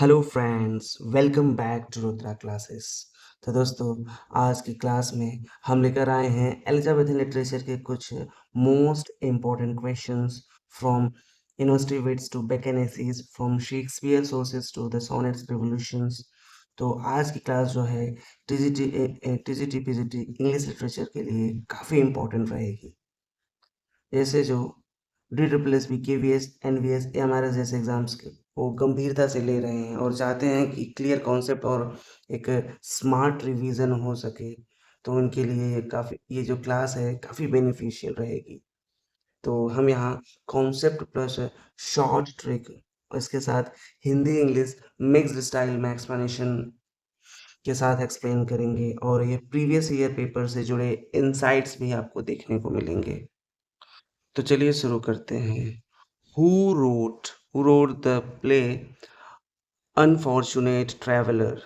Hello friends, welcome back to Rudra classes. तो दोस्तों, आज की क्लास में हम लेकर आए हैं एलिजाबेथन लिटरेचर के कुछ most important questions from university wits to Bacon's essays, from Shakespeare sources to the sonnets revolutions. तो आज की क्लास जो है टीजीटी पीजीटी इंग्लिश लिटरेचर के लिए काफ़ी इम्पोर्टेंट रहेगी। जैसे जो DSSB, KVS, NVS, AMRS जैसे एग्जाम्स के वो गंभीरता से ले रहे हैं और चाहते हैं कि क्लियर कॉन्सेप्ट और एक स्मार्ट रिवीजन हो सके। तो उनके लिए ये जो क्लास है काफ़ी बेनिफिशियल रहेगी। तो हम यहाँ कॉन्सेप्ट प्लस शॉर्ट ट्रिक और इसके साथ हिंदी इंग्लिश मिक्स्ड स्टाइल में एक्सप्लेनेशन के साथ एक्सप्लेन करेंगे और ये प्रीवियस ईयर पेपर से जुड़े इनसाइट्स भी आपको देखने को मिलेंगे। तो चलिए शुरू करते हैं। Who wrote the play unfortunate traveller.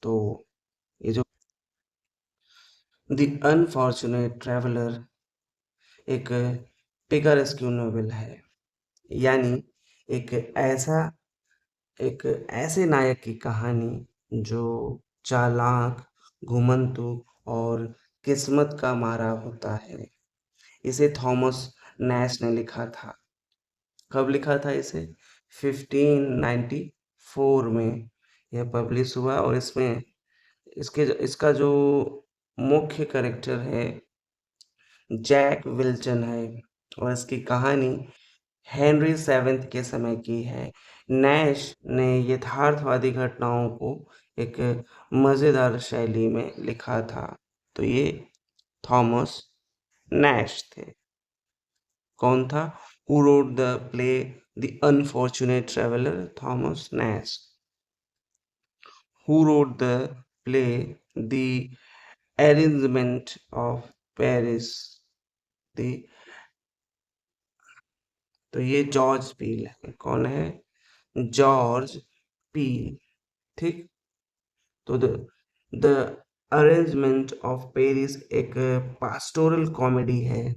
तो ये जो द अनफॉर्चुनेट ट्रैवलर एक पिकारेस्क्यू नोवेल है, यानी एक ऐसा एक ऐसे नायक की कहानी जो चालाक, घुमंतु और किस्मत का मारा होता है। इसे थॉमस नैश ने लिखा था। कब लिखा था इसे? 1594 में यह पब्लिश हुआ और इसमें इसका जो मुख्य कैरेक्टर है जैक विल्सन है और इसकी कहानी हेनरी सेवेंथ के समय की है। नैश ने यथार्थवादी घटनाओं को एक मज़ेदार शैली में लिखा था। तो ये थॉमस नैश थे। कौन था? Who wrote the play the unfortunate traveller? Thomas Nash. Who wrote the play The Arrangement of Paris? the तो ये जॉर्ज पील है। कौन है? George Peele. ठीक। तो द अरेंजमेंट ऑफ पेरिस एक पास्टोरल कॉमेडी है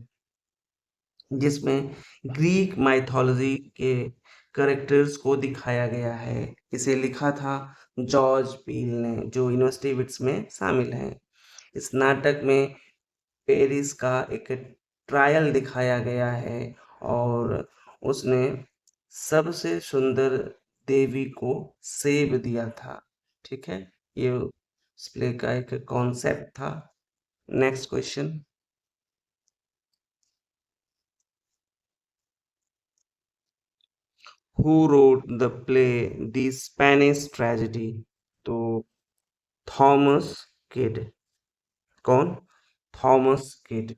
जिसमें ग्रीक माइथोलॉजी के कैरेक्टर्स को दिखाया गया है। इसे लिखा था जॉर्ज पील ने, जो यूनिवर्सिटी विट्स में शामिल है। इस नाटक में पेरिस का एक ट्रायल दिखाया गया है और उसने सबसे सुंदर देवी को सेब दिया था। ठीक है, ये उस प्ले का एक कॉन्सेप्ट था। Next question. Who wrote the play the Spanish tragedy? तो थॉमस किड। कौन? Thomas kid.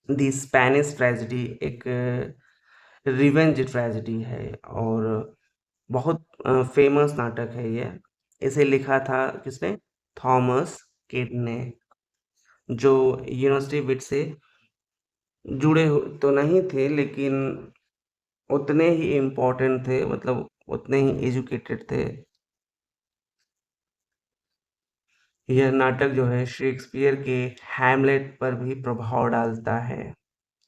The Spanish tragedy एक रिवेंज ट्रेजेडी है और बहुत फेमस नाटक है ये। इसे लिखा था किसने? थॉमस किड ने, जो यूनिवर्सिटी विट से जुड़े तो नहीं थे लेकिन उतने ही इम्पोर्टेंट थे, मतलब उतने ही एजुकेटेड थे। यह नाटक जो है शेक्सपियर के हैमलेट पर भी प्रभाव डालता है।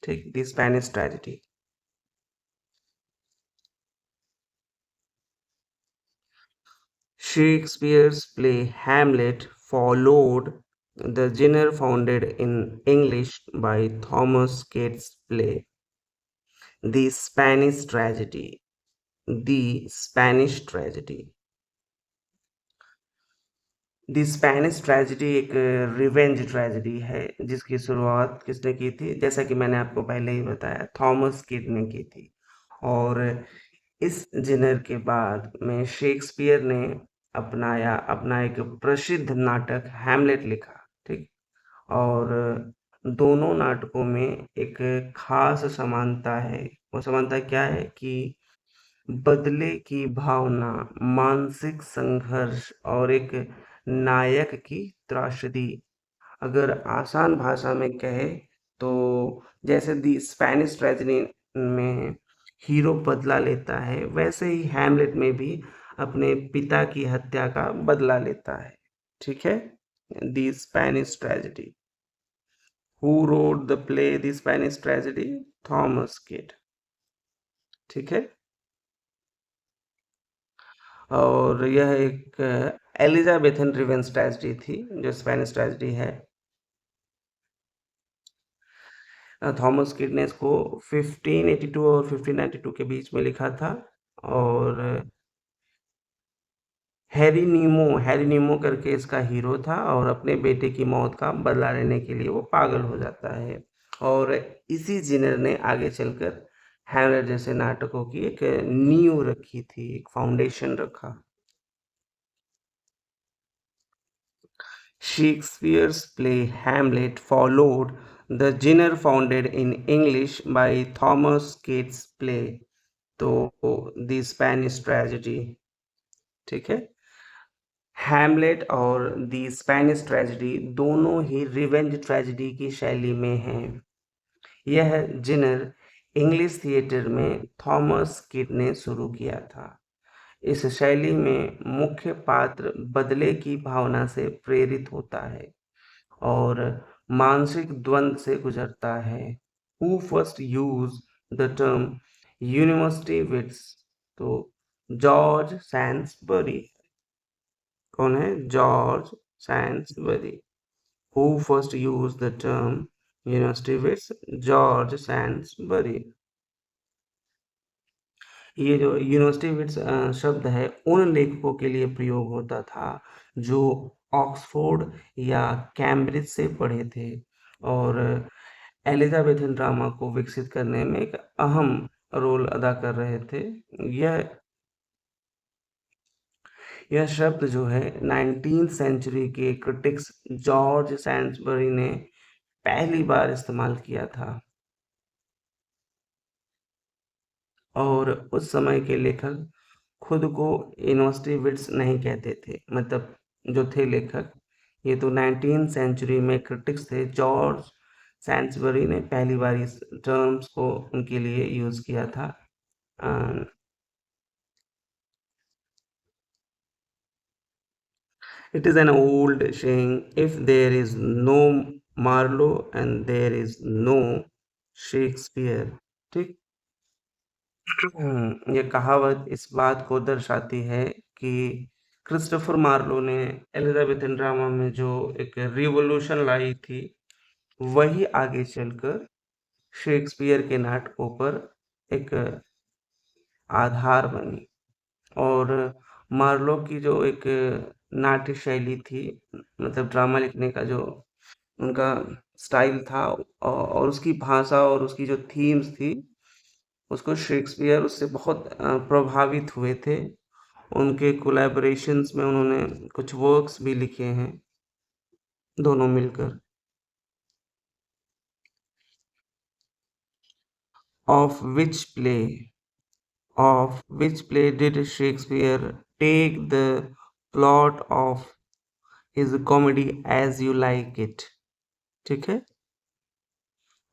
ठीक, the Spanish tragedy. Shakespeare's play Hamlet followed the genre founded in English by Thomas Keats' play, The Spanish Tragedy. The Spanish Tragedy. The Spanish tragedy एक रिवेंज ट्रेजेडी है जिसकी शुरुआत किसने की थी? जैसा कि मैंने आपको पहले ही बताया, थॉमस किड ने की थी। और इस जिनर के बाद में शेक्सपियर ने अपनाया अपना एक प्रसिद्ध नाटक हैमलेट लिखा। ठीक। और दोनों नाटकों में एक खास समानता है। वो समानता क्या है कि बदले की भावना, मानसिक संघर्ष और एक नायक की त्रासदी। अगर आसान भाषा में कहे तो जैसे दी स्पेनिश ट्रेजेडी में हीरो बदला लेता है, वैसे ही हैमलेट में भी अपने पिता की हत्या का बदला लेता है। ठीक है, the Spanish Tragedy. Who wrote the play the Spanish Tragedy? Thomas Kyd. ठीक है। और यह एक एलिज़ाबेथन रिवेंज ट्रेजेडी थी, जो स्पेनिश ट्रेजेडी है। थॉमस किड ने इसको 1582 और 1592 के बीच में लिखा था। और हैरी नीमो करके इसका हीरो था, और अपने बेटे की मौत का बदला लेने के लिए वो पागल हो जाता है। और इसी जिनर ने आगे चलकर हैमलेट जैसे नाटकों की एक नींव रखी थी, एक फाउंडेशन रखा। Shakespeare's play Hamlet followed the genre founded in English by Thomas Keats' play, तो द स्पेनिश ट्रेजेडी। ठीक है। हैमलेट और द स्पेनिश ट्रेजेडी दोनों ही रिवेंज ट्रेजेडी की शैली में हैं। यह जिनर इंग्लिश थिएटर में थॉमस किड ने शुरू किया था। इस शैली में मुख्य पात्र बदले की भावना से प्रेरित होता है और मानसिक द्वंद से गुजरता है। Who first use the term university wits? तो जॉर्ज सैन्सबरी। कौन है? George Saintsbury. Who first use the term university wits? George Saintsbury. ये जो यूनिवर्सिटी विट्स शब्द है, उन लेखकों के लिए प्रयोग होता था जो ऑक्सफोर्ड या कैम्ब्रिज से पढ़े थे और एलिजाबेथन ड्रामा को विकसित करने में एक अहम रोल अदा कर रहे थे। यह यह शब्द जो है 19th सेंचुरी के क्रिटिक्स जॉर्ज सैन्सबरी ने पहली बार इस्तेमाल किया था। और उस समय के लेखक खुद को यूनिवर्सिटी विट्स नहीं कहते थे, मतलब जो थे लेखक, ये तो 19th सेंचुरी में क्रिटिक्स थे। जॉर्ज सैन्सबरी ने पहली बार इस टर्म्स को उनके लिए यूज किया था। It is an old saying, if there is no Marlowe and there is no Shakespeare. ठीक। ये कहावत इस बात को दर्शाती है कि क्रिस्टोफर मार्लो ने एलिजाबेथन ड्रामा में जो एक रिवॉल्यूशन लाई थी, वही आगे चलकर शेक्सपियर के नाटकों पर एक आधार बनी। और मार्लो की जो एक नाट्य शैली थी, मतलब ड्रामा लिखने का जो उनका स्टाइल था, और उसकी भाषा और उसकी जो थीम्स थी, उसको शेक्सपियर उससे बहुत प्रभावित हुए थे। उनके कोलैबोरेशंस में उन्होंने कुछ वर्क्स भी लिखे हैं, दोनों मिलकर। Of which play of which play did Shakespeare take the plot of his comedy As You Like It? ठीक है।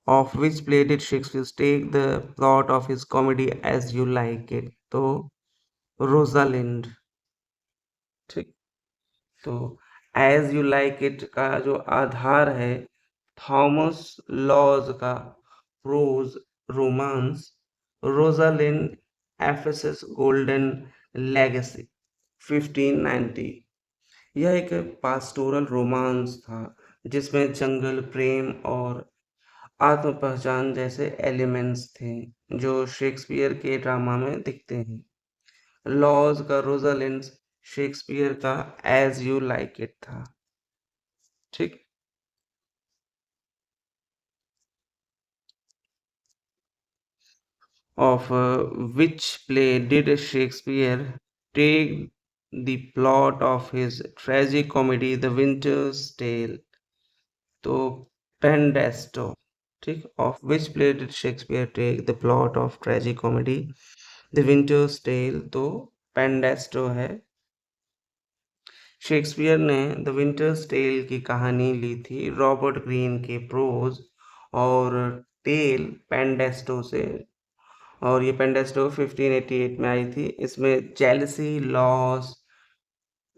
Of which play did Shakespeare take the plot of his comedy As You Like It? तो Rosalind. ठीक। तो as you like it का जो आधार है Thomas Lodge का prose romance Rosalind Ephesus golden legacy 1590। यह एक पास्टोरल रोमांस था जिसमें जंगल प्रेम और आत्म पहचान जैसे एलिमेंट्स थे जो शेक्सपियर के ड्रामा में दिखते हैं। लॉज का रोजालिंड शेक्सपियर का एज यू लाइक इट था। ठीक। of which play did Shakespeare take the plot of his tragic comedy The Winter's Tale? तो पेंडेस्टो। ठीक। of which play did Shakespeare take the plot of tragic comedy The Winter's Tale? तो पेंडेस्टो है। Shakespeare ने the winters tell की कहानी ली थी Robert Greene के pros और टेल पेंडेस्टो से। और ये पेंडेस्टो 1588 में आई थी। इसमें जेलसी, लॉस,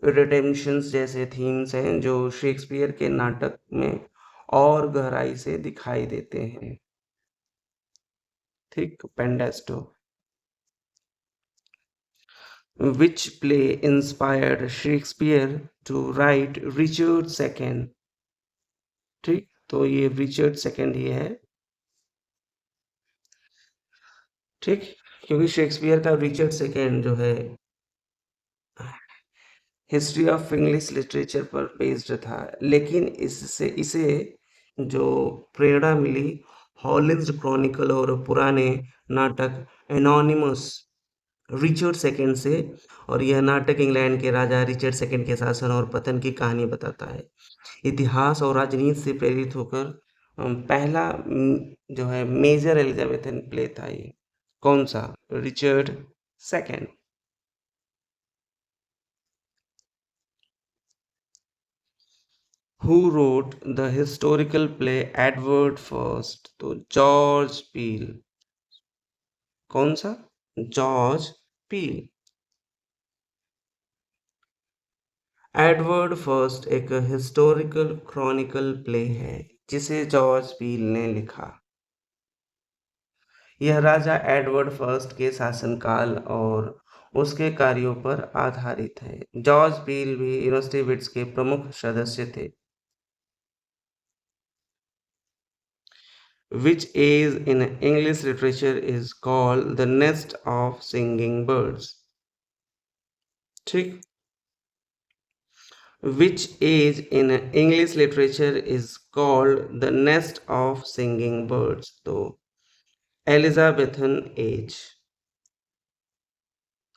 रिडेम्पशंस जैसे थीम्स हैं जो शेक्सपियर के नाटक में और गहराई से दिखाई देते हैं। ठीक। पेंडेस्टो। Which play inspired Shakespeare to write Richard second? ठीक, तो ये रिचर्ड सेकेंड ही है। ठीक, क्योंकि शेक्सपियर का रिचर्ड सेकेंड जो है हिस्ट्री ऑफ इंग्लिश लिटरेचर पर बेस्ड था, लेकिन इससे इसे जो प्रेरणा मिली हॉलिन्स क्रॉनिकल और पुराने नाटक एनोनिमस रिचर्ड सेकंड से। और यह नाटक इंग्लैंड के राजा रिचर्ड सेकंड के शासन और पतन की कहानी बताता है। इतिहास और राजनीति से प्रेरित होकर पहला जो है मेजर एलिजाबेथन प्ले था ये। कौन सा? Richard second. Who wrote the historical play Edward first? तो जॉर्ज पील। कौन सा? George Peele. एडवर्ड फर्स्ट एक हिस्टोरिकल क्रॉनिकल प्ले है जिसे जॉर्ज पील ने लिखा। यह राजा एडवर्ड फर्स्ट के शासनकाल और उसके कार्यों पर आधारित है। जॉर्ज पील भी यूनिवर्सिटी विट्स के प्रमुख सदस्य थे। Which age in English literature is called the nest of singing birds? ठीक। Which age in English literature is called the nest of singing birds? तो एलिजाबेथन एज।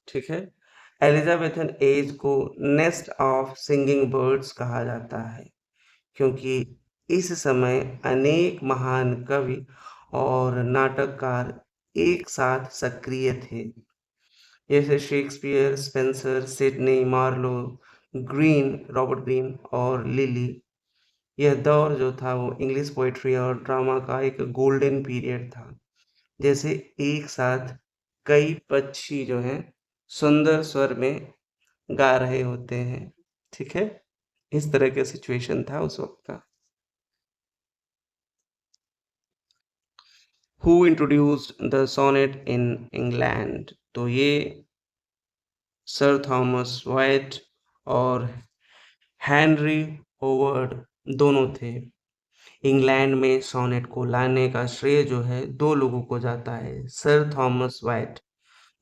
ठीक है, एलिजाबेथन एज को नेस्ट ऑफ सिंगिंग बर्ड्स कहा जाता है क्योंकि इस समय अनेक महान कवि और नाटककार एक साथ सक्रिय थे, जैसे Shakespeare, Spenser, Sidney Marlowe, Greene, Robert Greene और लिली। यह दौर जो था वो इंग्लिश पोइट्री और ड्रामा का एक गोल्डन पीरियड था, जैसे एक साथ कई पक्षी जो हैं सुंदर स्वर में गा रहे होते हैं। ठीक है, इस तरह का सिचुएशन था उस वक्त का। Who introduced the sonnet in England? तो ये सर थॉमस वाइट और हेनरी होवर्ड दोनों थे। इंग्लैंड में सोनेट को लाने का श्रेय जो है दो लोगों को जाता है। सर थॉमस वाइट,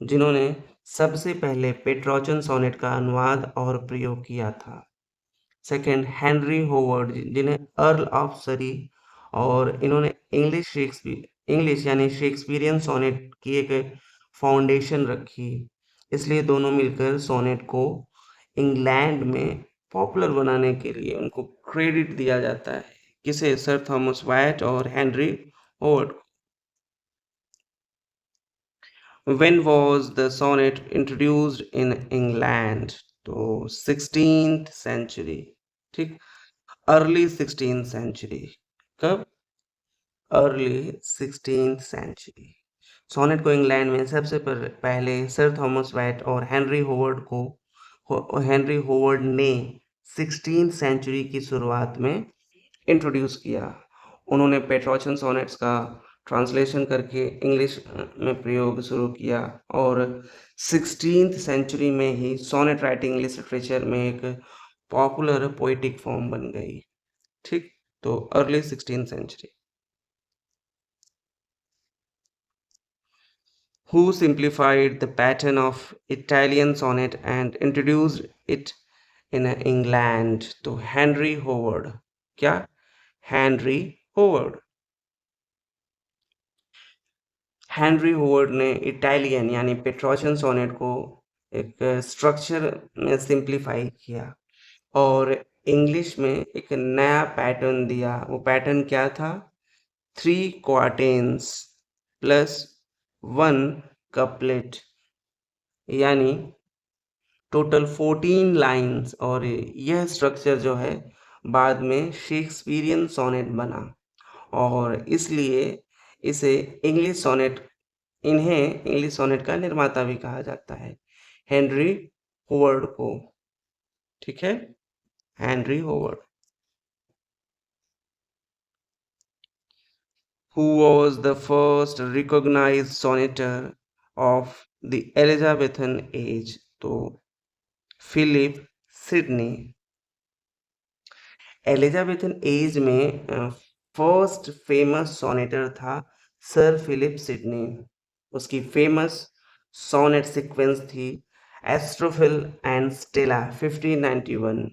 जिन्होंने सबसे पहले पेट्रोचन सोनेट का अनुवाद और प्रयोग किया था। सेकंड, हेनरी होवर्ड, जिन्हें अर्ल ऑफ सरी, और इन्होंने इंग्लिश यानी शेक्सपियरियन सोनेट की एक फाउंडेशन रखी। इसलिए दोनों मिलकर सोनेट को इंग्लैंड में पॉपुलर बनाने के लिए उनको क्रेडिट दिया जाता है। किसे? सर थॉमस वाइट और Henry hovered. When was the sonnet introduced in England? तो 16th century। ठीक, अर्ली 16th सेंचुरी। कब? Early 16th century. सोनेट को इंग्लैंड में सबसे पहले सर थॉमस वाइट और हेनरी होवर्ड ने 16th सेंचुरी की शुरुआत में इंट्रोड्यूस किया। उन्होंने पेट्रोचन सोनेट्स का ट्रांसलेशन करके इंग्लिश में प्रयोग शुरू किया और 16th सेंचुरी में ही सोनेट राइटिंग इंग्लिश लिटरेचर में एक पॉपुलर पोइटिक फॉर्म बन गई। ठीक, तो early 16th century. Who simplified the pattern of Italian sonnet and introduced it in England? तो हेनरी होवर्ड। क्या? Henry hovered. हेनरी होवर्ड ने इटालियन यानी पेट्रोशियन सोनेट को एक स्ट्रक्चर में सिंप्लीफाई किया और इंग्लिश में एक नया पैटर्न दिया। वो पैटर्न क्या था? 3 क्वार्टेन्स प्लस 1 कपलेट, यानी टोटल 14 लाइन्स। और यह स्ट्रक्चर जो है बाद में शेक्सपियरियन सोनेट बना और इसलिए इसे इंग्लिश सोनेट इन्हें इंग्लिश सोनेट का निर्माता भी कहा जाता है, हेनरी होवर्ड को। ठीक है, Henry hovered. Who was the first recognized sonneter of the Elizabethan age? तो फिलिप सिडनी। एलिजाबेथन एज में फर्स्ट फेमस सोनेटर था सर फिलिप सिडनी। उसकी फेमस सोनेट सीक्वेंस थी एस्ट्रोफिल एंड स्टेला 1591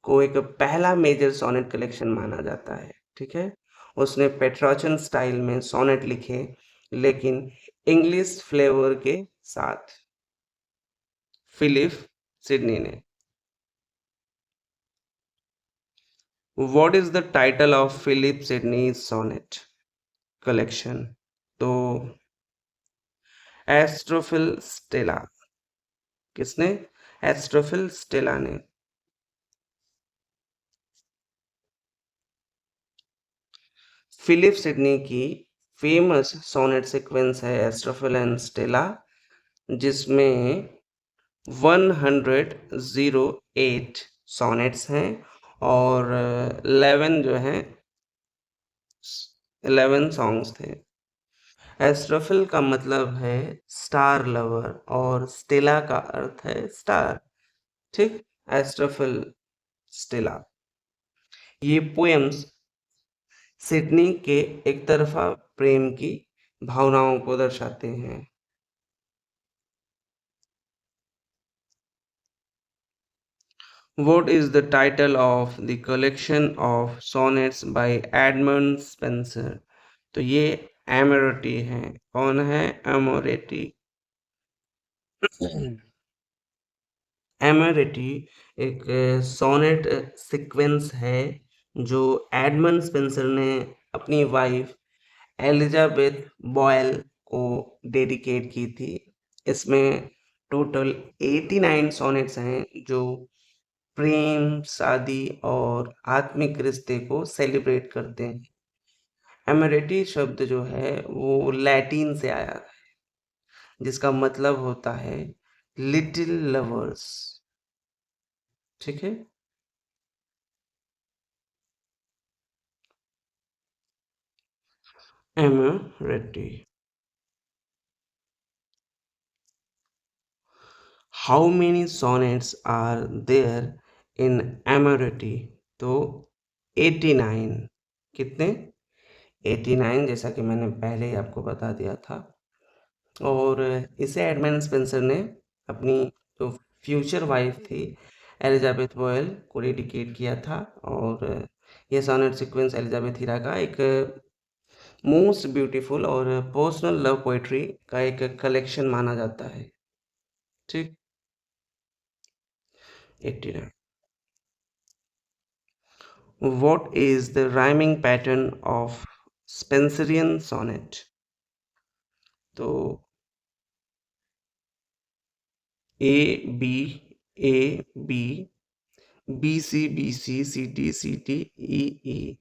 को एक पहला मेजर सोनेट कलेक्शन माना जाता है। ठीक है, उसने पेट्रोचन स्टाइल में सोनेट लिखे, लेकिन इंग्लिश फ्लेवर के साथ, फिलिप सिडनी ने। What is the title of Philip Sidney sonnet collection? तो एस्ट्रोफिल स्टेला। किसने? एस्ट्रोफिल स्टेला ने। फिलिप सिडनी की फेमस सोनेट सीक्वेंस है एस्ट्रोफिल एंड स्टेला, जिसमें 108 सोनेट्स हैं और 11 जो हैं 11 सॉन्ग्स थे। एस्ट्रोफिल का मतलब है स्टार लवर और स्टेला का अर्थ है स्टार। ठीक, एस्ट्रोफिल स्टेला। ये पोएम्स सिडनी के एक तरफा प्रेम की भावनाओं को दर्शाते हैं। What is the title of the collection of sonnets by Edmund Spenser? तो ये एमोरेटी है। कौन है? एमोरेटी। एमोरेटी एक सोनेट सीक्वेंस है जो एडमंड स्पेंसर ने अपनी वाइफ एलिजाबेथ बॉयल को डेडिकेट की थी। इसमें टोटल 89 सोनेट्स हैं जो प्रेम, शादी और आत्मिक रिश्ते को सेलिब्रेट करते हैं। एमोरेटी शब्द जो है वो लैटिन से आया है, जिसका मतलब होता है लिटिल लवर्स। ठीक है। Amoretti. How many sonnets are there in Amoretti? तो 89। कितने? 89, जैसा कि मैंने पहले ही आपको बता दिया था। और इसे एडमंड स्पेंसर ने अपनी जो फ्यूचर वाइफ थी एलिजाबेथ बॉयल को डेडिकेट किया था। और यह सोनेट सीक्वेंस एलिजाबेथ हीरा का एक मोस्ट ब्यूटीफुल और पर्सनल लव पोएट्री का एक कलेक्शन माना जाता है। ठीक। 89। What is the rhyming pattern of Spenserian sonnet? तो A B, A B, B C, B C, C D, C D, E E.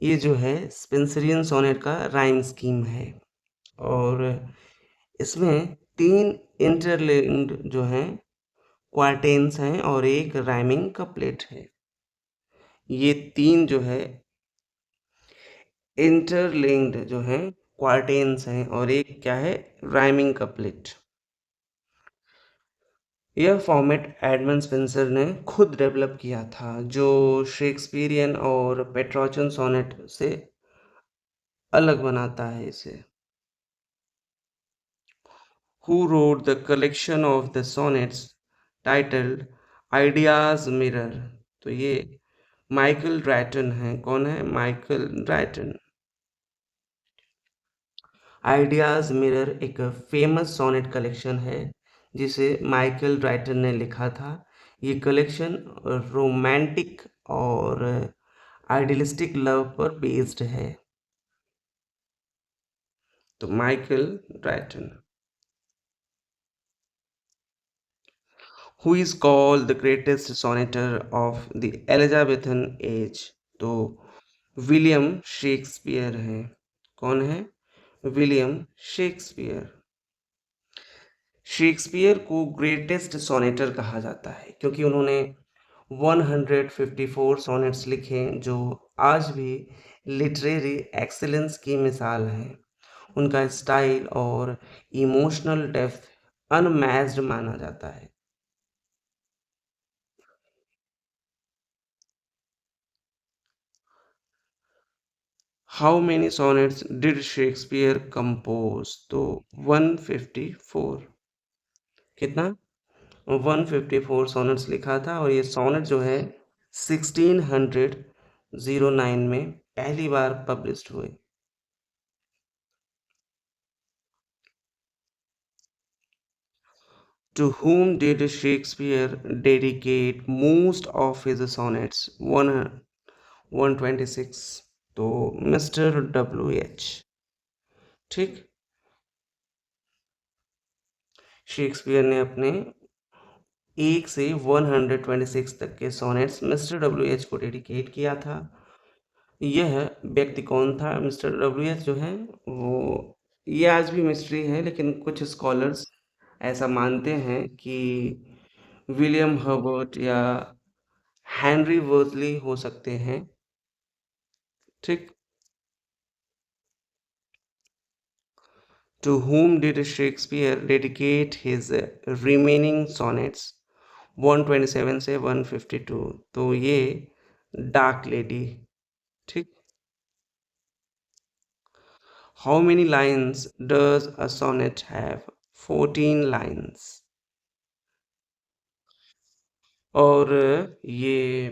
ये जो है स्पेंसरियन सोनेट का राइम स्कीम है। और इसमें 3 इंटरलिंक्ड जो हैं क्वार्टेन्स हैं और एक राइमिंग कपलेट है। ये 3 जो है इंटरलिंक्ड जो हैं क्वार्टेन्स हैं और एक क्या है? Rhyming couplet. यह फॉर्मेट एडमंड स्पेंसर ने खुद डेवलप किया था, जो शेक्सपियरियन और पेट्रोचन सोनेट से अलग बनाता है इसे। Who wrote the collection of the sonnets titled Ideas Mirror? तो ये माइकल ड्राइटन है। कौन है? Michael Drayton. आइडियाज मिरर एक फेमस सोनेट कलेक्शन है जिसे माइकल ड्राइटन ने लिखा था। ये कलेक्शन रोमांटिक और आइडियलिस्टिक लव पर बेस्ड है। तो Michael Drayton. Who is called the greatest sonneter of the Elizabethan age? तो विलियम शेक्सपियर है। कौन है? William Shakespeare. शेक्सपियर को ग्रेटेस्ट सोनेटर कहा जाता है क्योंकि उन्होंने 154 सोनेट्स लिखे जो आज भी लिटरेरी एक्सीलेंस की मिसाल हैं। उनका स्टाइल और इमोशनल डेप्थ अनमैच्ड माना जाता है। How many sonnets did Shakespeare compose? तो 154। कितना? 154 सॉनेट्स लिखा था, और ये सॉनेट जो है 1609 में पहली बार पब्लिश्ड हुए। To whom did Shakespeare dedicate most of his sonnets? 126। तो मिस्टर डब्ल्यू एच। ठीक। शेक्सपियर ने अपने 1 से 126 तक के सोनेट्स मिस्टर डब्ल्यू एच को डेडिकेट किया था। यह व्यक्ति कौन था? मिस्टर डब्ल्यू एच जो है वो, ये आज भी मिस्ट्री है, लेकिन कुछ स्कॉलर्स ऐसा मानते हैं कि विलियम हर्बर्ट या हेनरी वर्थली हो सकते हैं। ठीक। To whom did Shakespeare dedicate his remaining sonnets? 127 से 152। तो ये डार्क लेडी। ठीक। How many lines does a sonnet have? 14 lines। और ये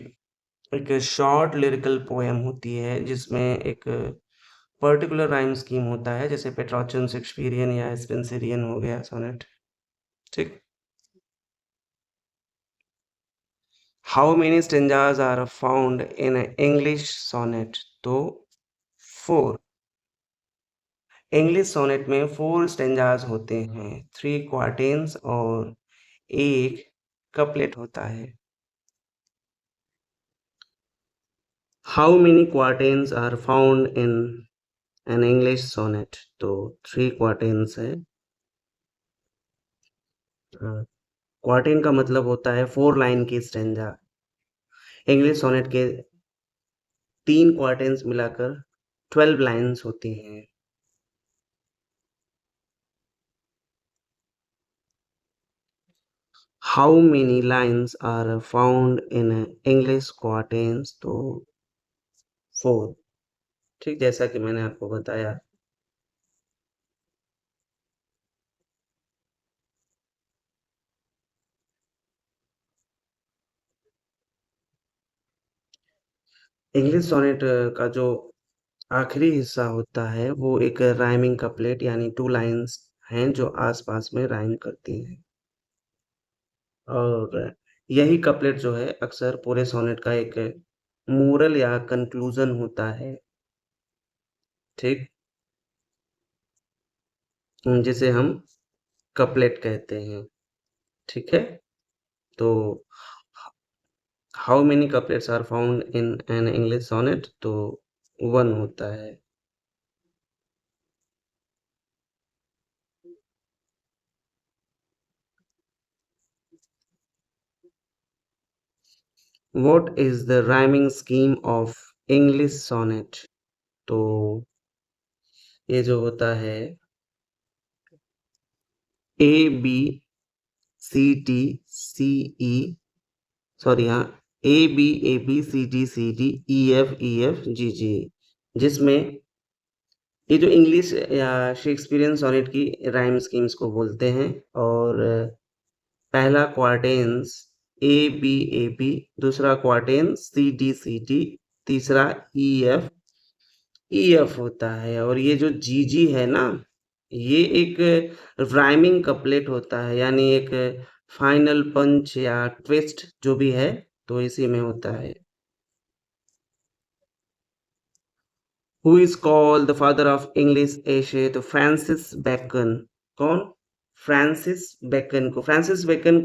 एक शॉर्ट लिरिकल पोएम होती है जिसमें एक पर्टिकुलर राइम स्कीम होता है, जैसे पेट्रोचन, शेक्सपियरियन या स्पेंसरियन हो गया सोनेट। ठीक। How many stanzas are found in English sonnet? तो 4। इंग्लिश सोनेट में 4 स्टेंजाज होते हैं, 3 क्वार्टेन्स और एक कपलेट होता है। How many quatrains are found in an English sonnet? तो 3 क्वार्टेन्स है। क्वार्टेन का मतलब होता है 4 लाइन की स्टेंजा। इंग्लिश सोनेट के 3 क्वार्टेन्स मिलाकर 12 लाइन्स होती हैं। How many lines are found in English quatrains? तो 4। ठीक, जैसा कि मैंने आपको बताया। इंग्लिश सोनेट का जो आखिरी हिस्सा होता है वो एक राइमिंग कपलेट यानी 2 लाइन्स हैं जो आस-पास में राइम करती हैं। और यही कपलेट जो है अक्सर पूरे सोनेट का एक मोरल या कंक्लूजन होता है। ठीक। जिसे हम कपलेट कहते हैं। ठीक है। तो how many couplets are found in an English sonnet? तो 1 होता है। What is the rhyming scheme of English sonnet? तो ये जो होता है A B C D C E, sorry हाँ, A B A B C D E F G G, जिसमें ये जो इंग्लिश या शेक्सपियरियन सोनेट की राइम स्कीम्स को बोलते हैं। और पहला क्वार्टेन्स ए बी, दूसरा क्वार्टेन्स सी डी, तीसरा ई एफ होता है। और ये जो जी जी है ना, ये एक राइमिंग कपलेट होता है, यानी एक फाइनल पंच या ट्विस्ट जो भी है, तो इसी में होता है। Who is called the father of English एशे? तो फ्रांसिस बेकन। कौन? फ्रांसिस बेकन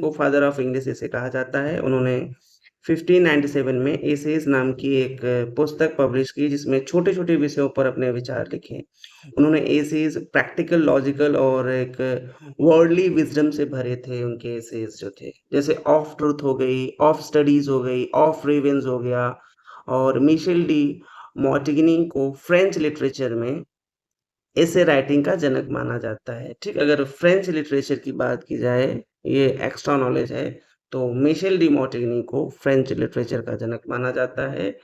को फादर ऑफ इंग्लिश एशे कहा जाता है। उन्होंने 1597 में एसेज नाम की एक पुस्तक पब्लिश की जिसमें छोटे-छोटे विषयों पर अपने विचार लिखे। उन्होंने एसेज प्रैक्टिकल, लॉजिकल और एक वर्ल्डली विज़डम से भरे थे उनके एसेज जो थे। जैसे ऑफ ट्रुथ हो गई, ऑफ स्टडीज़ हो गई, ऑफ रेवेन्स हो गया। और मिशेल डी मॉन्टेग्नी को फ्रेंच लिटरेचर में ऐसे राइटिंग का जनक माना जाता है। ठीक, अगर फ्रेंच लिटरेचर की बात की जाए, ये एक्स्ट्रा नॉलेज है, तो मिशेल डी मोंटेग्नी को फ्रेंच लिटरेचर का जनक माना जाता है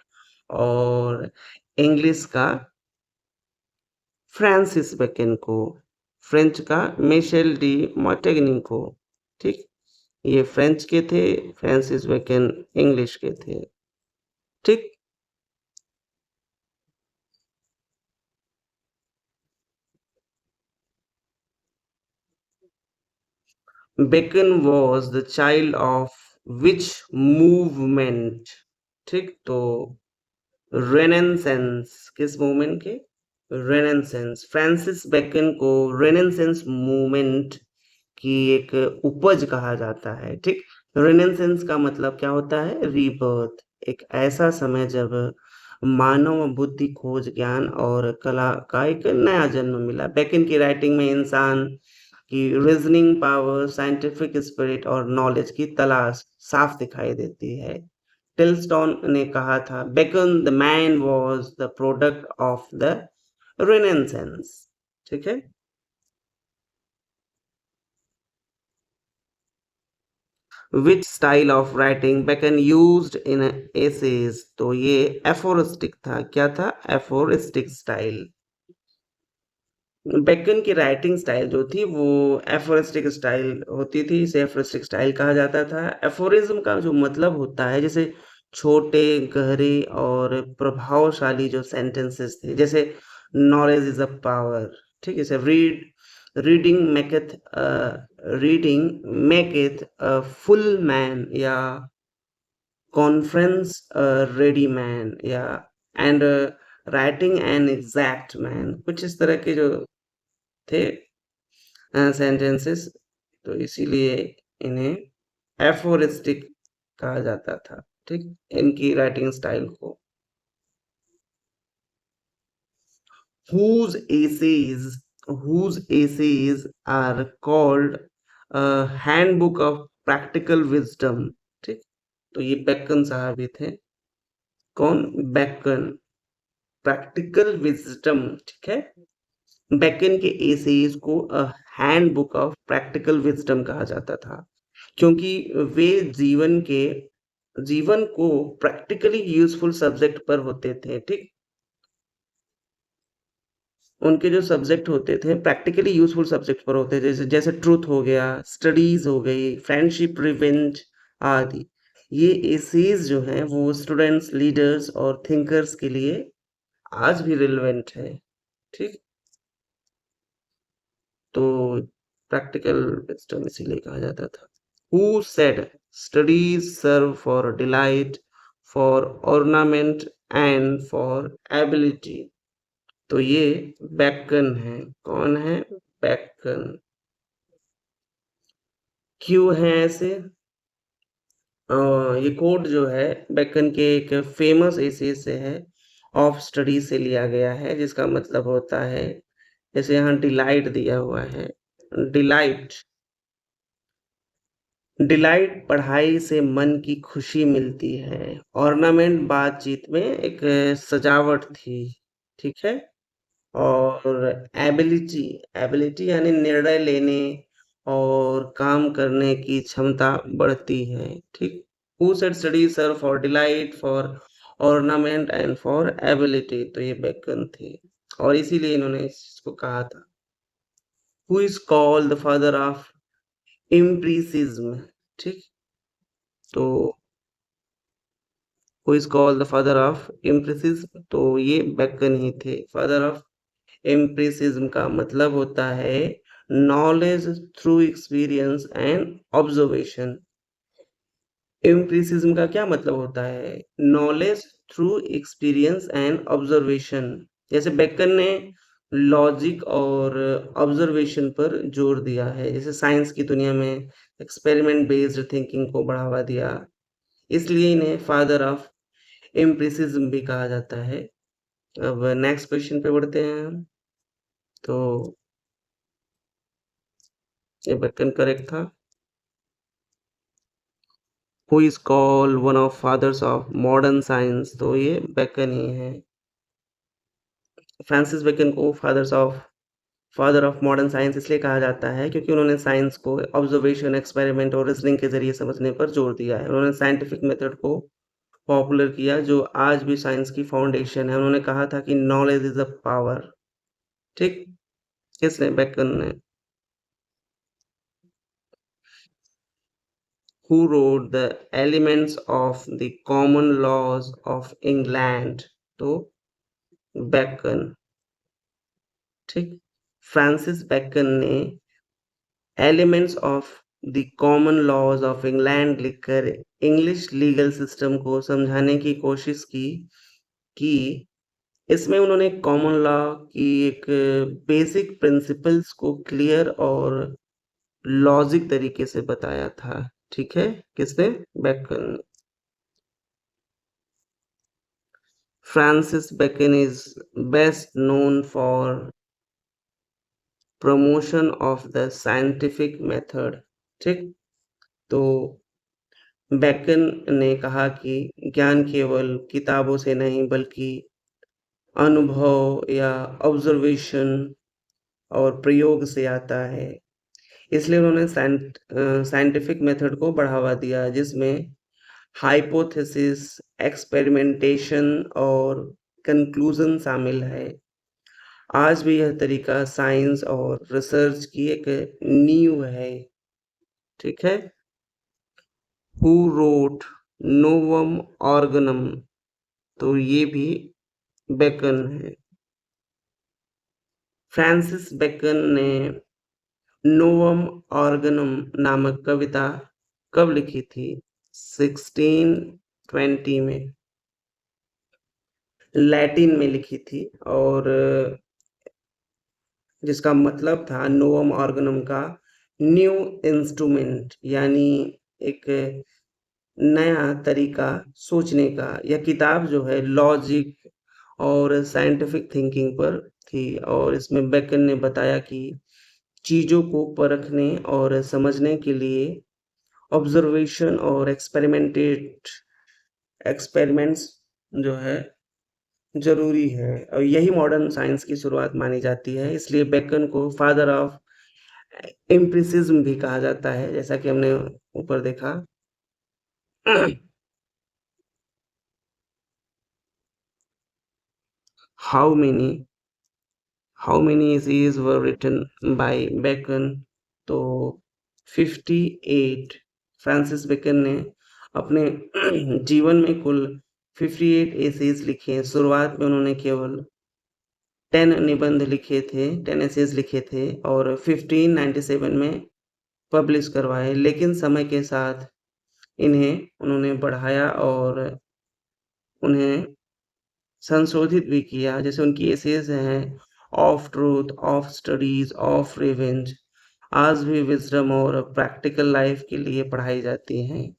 और इंग्लिश का फ्रांसिस बेकन को, फ्रेंच का मिशेल डी मोंटेग्नी को। ठीक, ये फ्रेंच के थे, फ्रांसिस बेकन इंग्लिश के थे। ठीक, Bacon was the child of which movement? ठीक, तो रेनेसेंस किस मूवमेंट के? रेनेसेंस। फ्रांसिस बेकन को रेनेसेंस मूवमेंट की एक उपज कहा जाता है। ठीक, रेनेसेंस का मतलब क्या होता है? रीबर्थ, एक ऐसा समय जब मानव बुद्धि, खोज, ज्ञान और कला का एक नया जन्म मिला। बेकन की राइटिंग में इंसान की रीजनिंग पावर, साइंटिफिक स्पिरिट और नॉलेज की तलाश साफ दिखाई देती है। टिल्स्टॉन ने कहा था, Bacon the man was the product of the Renaissance. ठीक है। Which style of writing Bacon used in essays? तो ये एफोरिस्टिक था। क्या था? Aphoristic style. बेकन की राइटिंग स्टाइल जो थी वो एफोरिस्टिक स्टाइल होती थी, इसे एफोरिस्टिक स्टाइल कहा जाता था। एफोरिज्म का जो मतलब होता है, जैसे छोटे, गहरे और प्रभावशाली जो सेंटेंसेस थे, जैसे नॉलेज इज अ पावर। ठीक है, जैसे reading maketh reading maketh a full man, या कॉन्फ्रेंस रेडी मैन, या and writing an exact man, कुछ इस तरह के जो थे सेंटेंसेस, तो इसीलिए इन्हें एफोरिस्टिक कहा जाता था। ठीक, इनकी राइटिंग स्टाइल को। whose essays whose essays are called a handbook of practical wisdom? ठीक, तो ये बेकन साहब ही थे। कौन? बेकन। Practical wisdom. ठीक है, बेकन के एसेज को hand book of practical wisdom कहा जाता था, क्योंकि वे जीवन को प्रैक्टिकली यूजफुल सब्जेक्ट पर होते थे। ठीक, उनके जो सब्जेक्ट होते थे प्रैक्टिकली यूजफुल सब्जेक्ट पर होते थे, जैसे जैसे ट्रूथ हो गया, स्टडीज हो गई, फ्रेंडशिप, रिवेंज आदि। ये एसेज जो हैं वो स्टूडेंट्स, लीडर्स और थिंकर्स के लिए आज भी रिलेवेंट है। ठीक, तो प्रैक्टिकल विजडम इसीलिए कहा जाता था। Who said studies serve for delight, for ornament and for ability? तो ये बेकन है। कौन है? बेकन। क्यों है ऐसे? ये कोट जो है बेकन के एक फेमस एसे से है, ऑफ स्टडी से लिया गया है, जिसका मतलब होता है, जैसे यहाँ डिलाइट दिया हुआ है, डिलाइट डिलाइट पढ़ाई से मन की खुशी मिलती है। ऑर्नामेंट बातचीत में एक सजावट थी। ठीक है, और एबिलिटी एबिलिटी यानी निर्णय लेने और काम करने की क्षमता बढ़ती है। ठीक, who said study sir for delight, for ornament and for ability? तो ये बेकन थे और इसीलिए इन्होंने इस चीज को कहा था। Who is called the father of empiricism? ठीक, तो who is called the father of empiricism? तो ये बेकन ही थे। फादर ऑफ एम्पिरिसिज्म का मतलब होता है knowledge through experience and observation. Empiricism का क्या मतलब होता है? Knowledge through experience and observation. जैसे बेकन ने लॉजिक और ऑब्जर्वेशन पर जोर दिया है, जैसे साइंस की दुनिया में एक्सपेरिमेंट बेस्ड थिंकिंग को बढ़ावा दिया, इसलिए इन्हें फादर ऑफ एम्पिरिसिज्म भी कहा जाता है। अब नेक्स्ट क्वेश्चन पे बढ़ते हैं हम। तो ये बेकन करेक्ट था। Who is called one of fathers of modern science? तो ये बेकन ही है। फ्रांसिस बेकन को fathers of father of modern science इसलिए कहा जाता है क्योंकि उन्होंने साइंस को ऑब्जर्वेशन, एक्सपेरिमेंट और रीजनिंग के ज़रिए समझने पर जोर दिया है। उन्होंने साइंटिफिक मेथड को पॉपुलर किया जो आज भी साइंस की फाउंडेशन है। उन्होंने कहा था कि नॉलेज इज़ अ पावर। ठीक? किसने? बेकन ने। Who wrote the Elements of the Common Laws of England? तो बेकन। ठीक। फ्रांसिस बेकन ने elements of the common laws of England लिखकर इंग्लिश लीगल सिस्टम को समझाने की कोशिश की इसमें उन्होंने कॉमन लॉ की एक बेसिक प्रिंसिपल्स को क्लियर और लॉजिक तरीके से बताया था। ठीक है? किसने? बेकन ने। Francis Bacon is best known for promotion of the scientific method। ठीक? तो बेकन ने कहा कि ज्ञान केवल किताबों से नहीं बल्कि अनुभव या ऑब्जर्वेशन और प्रयोग से आता है। इसलिए उन्होंने साइंटिफिक मेथड को बढ़ावा दिया जिसमें हाइपोथेसिस, एक्सपेरिमेंटेशन और कंक्लूजन शामिल है। आज भी यह तरीका साइंस और रिसर्च की एक नींव है। ठीक है? Who wrote Novum Organum? तो ये भी बेकन है। फ्रांसिस बेकन ने नोवम ऑर्गनम नामक कविता कब लिखी थी? 1620 में। लैटिन में लिखी थी और जिसका मतलब था नोवम ऑर्गनम का न्यू इंस्ट्रूमेंट, यानी एक नया तरीका सोचने का। यह किताब जो है लॉजिक और साइंटिफिक थिंकिंग पर थी और इसमें बेकन ने बताया कि चीज़ों को परखने और समझने के लिए ऑब्जर्वेशन और एक्सपेरिमेंट्स जो है ज़रूरी है और यही मॉडर्न साइंस की शुरुआत मानी जाती है। इसलिए बेकन को फादर ऑफ एम्पिरिसिज्म भी कहा जाता है, जैसा कि हमने ऊपर देखा। How many how many essays were written by Bacon? तो 58। फ्रांसिस बेकन ने अपने जीवन में कुल 58 एसेज लिखे हैं। शुरुआत में उन्होंने केवल 10 निबंध लिखे थे, 10 एसेज लिखे थे और 1597 में पब्लिश करवाए, लेकिन समय के साथ इन्हें उन्होंने बढ़ाया और उन्हें संशोधित भी किया। जैसे उनकी एसेज हैं of truth, of studies, of revenge. आज भी विजडम और प्रैक्टिकल लाइफ के लिए पढ़ाई जाती हैं।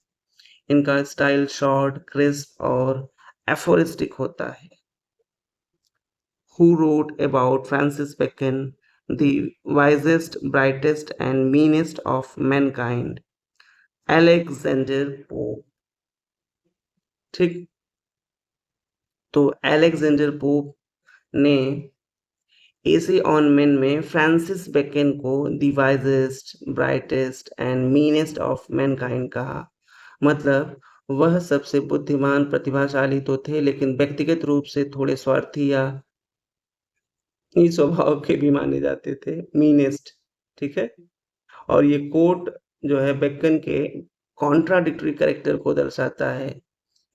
इनका स्टाइल शॉर्ट, क्रिस्प और एफोरिस्टिक होता है। Who wrote about Francis Bacon, the wisest, brightest and meanest of mankind? Alexander pope. ठीक। तो अलेक्जेंडर पोप ने एसे ऑन मेन में फ्रांसिस बेकन को the wisest, brightest and meanest of Mankind कहा। मतलब वह सबसे बुद्धिमान, प्रतिभाशाली तो थे लेकिन व्यक्तिगत रूप से थोड़े स्वार्थी या इस स्वभाव के भी माने जाते थे, मीनेस्ट। ठीक है? और ये कोट जो है बेकन के कॉन्ट्राडिक्टरी कैरेक्टर को दर्शाता है,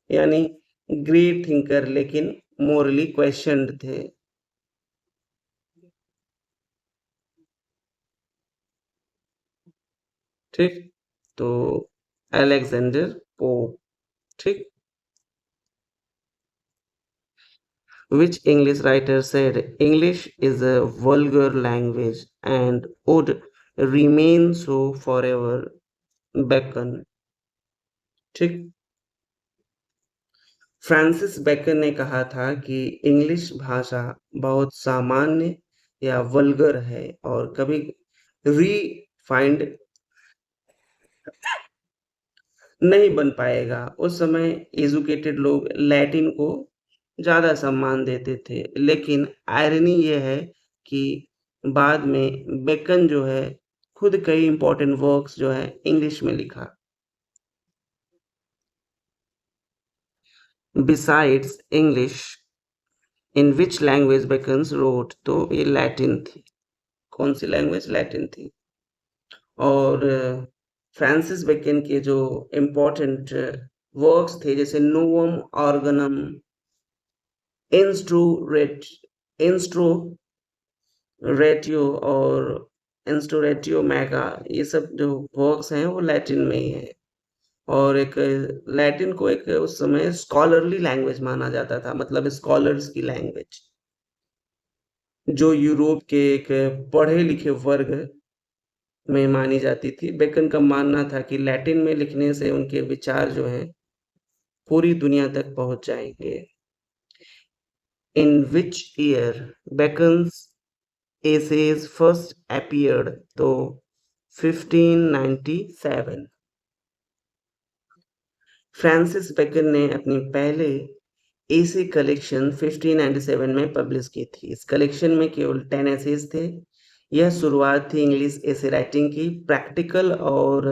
यानी ग्रेट थिंकर लेकिन मोरली क्वेश्चन्ड थे। ठीक? तो अलेक्जेंडर पोप। ठीक? Which English writer said English is a vulgar language and would remain so forever? Bacon. ठीक। फ्रांसिस बेकन ने कहा था कि इंग्लिश भाषा बहुत सामान्य या वल्गर है और कभी रीफाइंड नहीं बन पाएगा। उस समय एजुकेटेड लोग लैटिन को ज़्यादा सम्मान देते थे, लेकिन आयरनी ये है कि बाद में बेकन जो है खुद कई इंपॉर्टेंट वर्क्स जो है इंग्लिश में लिखा। Besides English, in which language Bacon's wrote, तो ये लैटिन थी। कौन सी लैंग्वेज? लैटिन थी। और फ्रांसिस बेकन के जो इम्पोर्टेंट वर्क्स थे जैसे नोवम ऑर्गनम, इंस्ट्रूरेट इंस्ट्रूरेटियो और इंस्टोरेटियो मैगा, ये सब जो वर्क्स हैं वो लैटिन में ही है। और एक लैटिन को एक उस समय स्कॉलरली लैंग्वेज माना जाता था, मतलब स्कॉलर्स की लैंग्वेज, जो यूरोप के एक पढ़े लिखे वर्ग में मानी जाती थी। बेकन का मानना था कि लैटिन में लिखने से उनके विचार जो हैं पूरी दुनिया तक पहुंच जाएंगे। In which year Bacon's essays first appeared, तो 1597। फ्रांसिस बेकन ने अपनी पहले एसे कलेक्शन 1597 में पब्लिश की थी। इस कलेक्शन में केवल 10 एसेज थे। यह शुरुआत थी इंग्लिश एसे राइटिंग की, प्रैक्टिकल और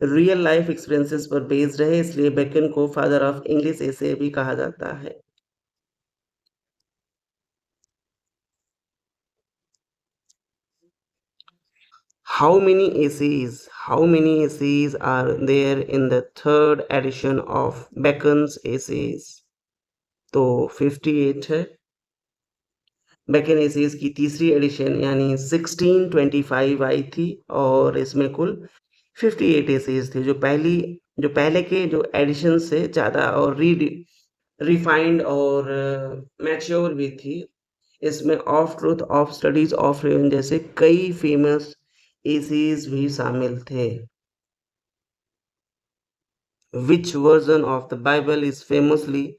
रियल लाइफ एक्सपीरियंसेस पर बेस्ड रहे, इसलिए बेकन को फादर ऑफ इंग्लिश एसे भी कहा जाता है। How many essays are there in the third edition of Bacon's essays? तो 58 है। बेकन एसेज की तीसरी एडिशन यानी 1625 आई थी और इसमें कुल 58 एसेज थे, जो पहले के जो एडिशन से ज़्यादा और रिफाइंड और मैच्योर भी थी। इसमें of truth, of studies, of revenge जैसे कई फेमस एसेज भी शामिल थे। Which version of the Bible is famously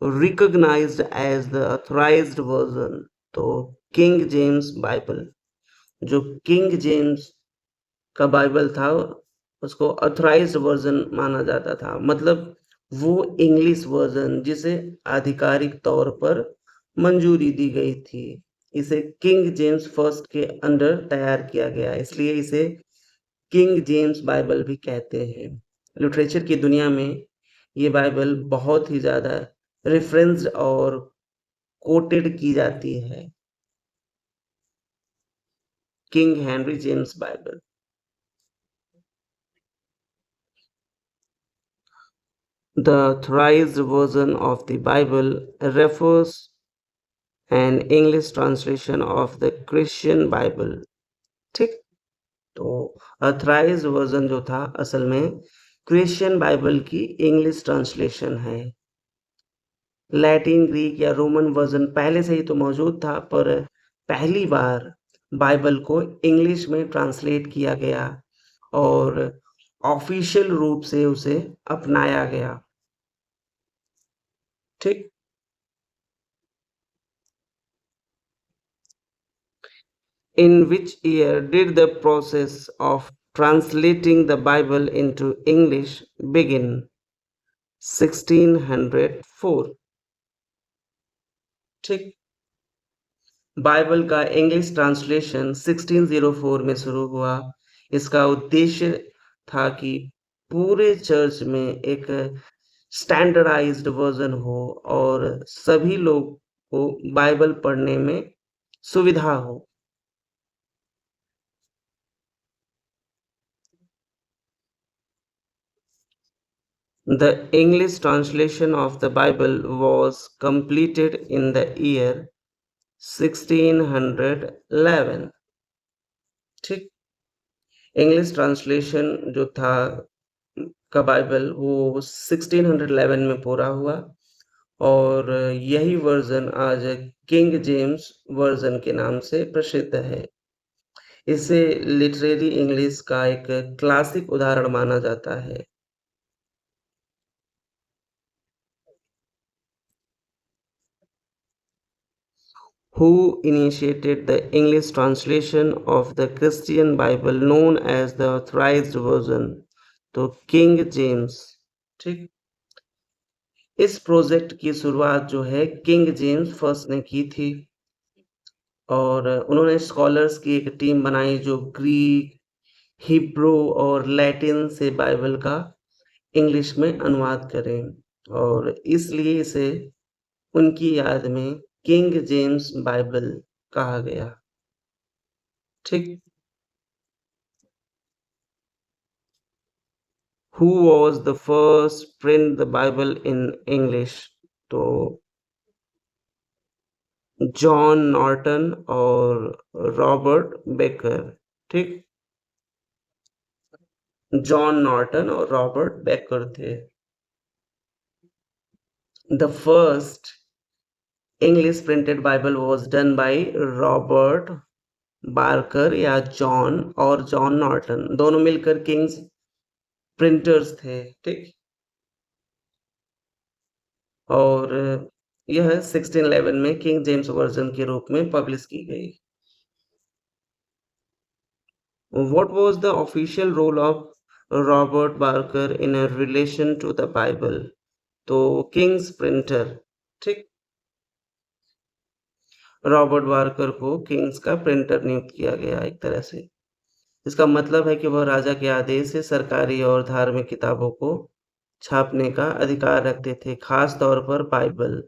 recognized as the authorized version? तो किंग जेम्स बाइबल, जो किंग जेम्स का बाइबल था उसको ऑथराइज्ड वर्जन माना जाता था, मतलब वो इंग्लिश वर्जन जिसे आधिकारिक तौर पर मंजूरी दी गई थी। इसे किंग जेम्स फर्स्ट के अंडर तैयार किया गया, इसलिए इसे किंग जेम्स बाइबल भी कहते हैं। लिटरेचर की दुनिया में ये बाइबल बहुत ही ज़्यादा रेफरेंस्ड और कोटेड की जाती है। King Henry James Bible. The Thrice version of the Bible refers an English translation of the Christian Bible। ठीक, तो अथराइज वर्जन जो था असल में क्रिश्चियन बाइबल की इंग्लिश ट्रांसलेशन है। लैटिन, ग्रीक या रोमन वर्जन पहले से ही तो मौजूद था, पर पहली बार बाइबल को इंग्लिश में ट्रांसलेट किया गया और ऑफिशियल रूप से उसे अपनाया गया। ठीक। In which year did the process of translating the Bible into English begin? 1604। ठीक। बाइबल का इंग्लिश ट्रांसलेशन 1604 में शुरू हुआ। इसका उद्देश्य था कि पूरे चर्च में एक स्टैंडर्डाइज्ड वर्जन हो और सभी लोग को बाइबल पढ़ने में सुविधा हो। The English translation of the Bible was completed in the year 1611। ठीक। इंग्लिश ट्रांसलेशन जो था का बाइबल वो 1611 में पूरा हुआ और यही वर्जन आज किंग जेम्स वर्जन के नाम से प्रसिद्ध है। इसे लिटरेरी इंग्लिश का एक क्लासिक उदाहरण माना जाता है। Who initiated the English translation of the Christian Bible known as the Authorized Version? तो किंग जेम्स। ठीक। इस प्रोजेक्ट की शुरुआत जो है किंग जेम्स फर्स्ट ने की थी। और उन्होंने स्कॉलर्स की एक टीम बनाई जो ग्रीक, हिब्रू और लैटिन से बाइबल का इंग्लिश में अनुवाद करें और इसलिए इसे उनकी याद में किंग जेम्स बाइबल कहा गया। ठीक। Who was the first print the Bible in English? तो जॉन नॉर्टन और रॉबर्ट बेकर। ठीक। जॉन नॉर्टन और रॉबर्ट बेकर थे। The first English printed Bible was done by Robert Barker या जॉन नॉर्टन, दोनों मिलकर किंग्स प्रिंटर्स थे। ठीक। और यह 1611 में किंग जेम्स वर्जन के रूप में पब्लिश की गई। What was the official role of Robert Barker in a relation to the Bible? तो किंग्स प्रिंटर। ठीक। रॉबर्ट बार्कर को किंग्स का प्रिंटर नियुक्त किया गया एक तरह से। इसका मतलब है कि वह राजा के आदेश से सरकारी और धार्मिक किताबों को छापने का अधिकार रखते थे, खास तौर पर Bible.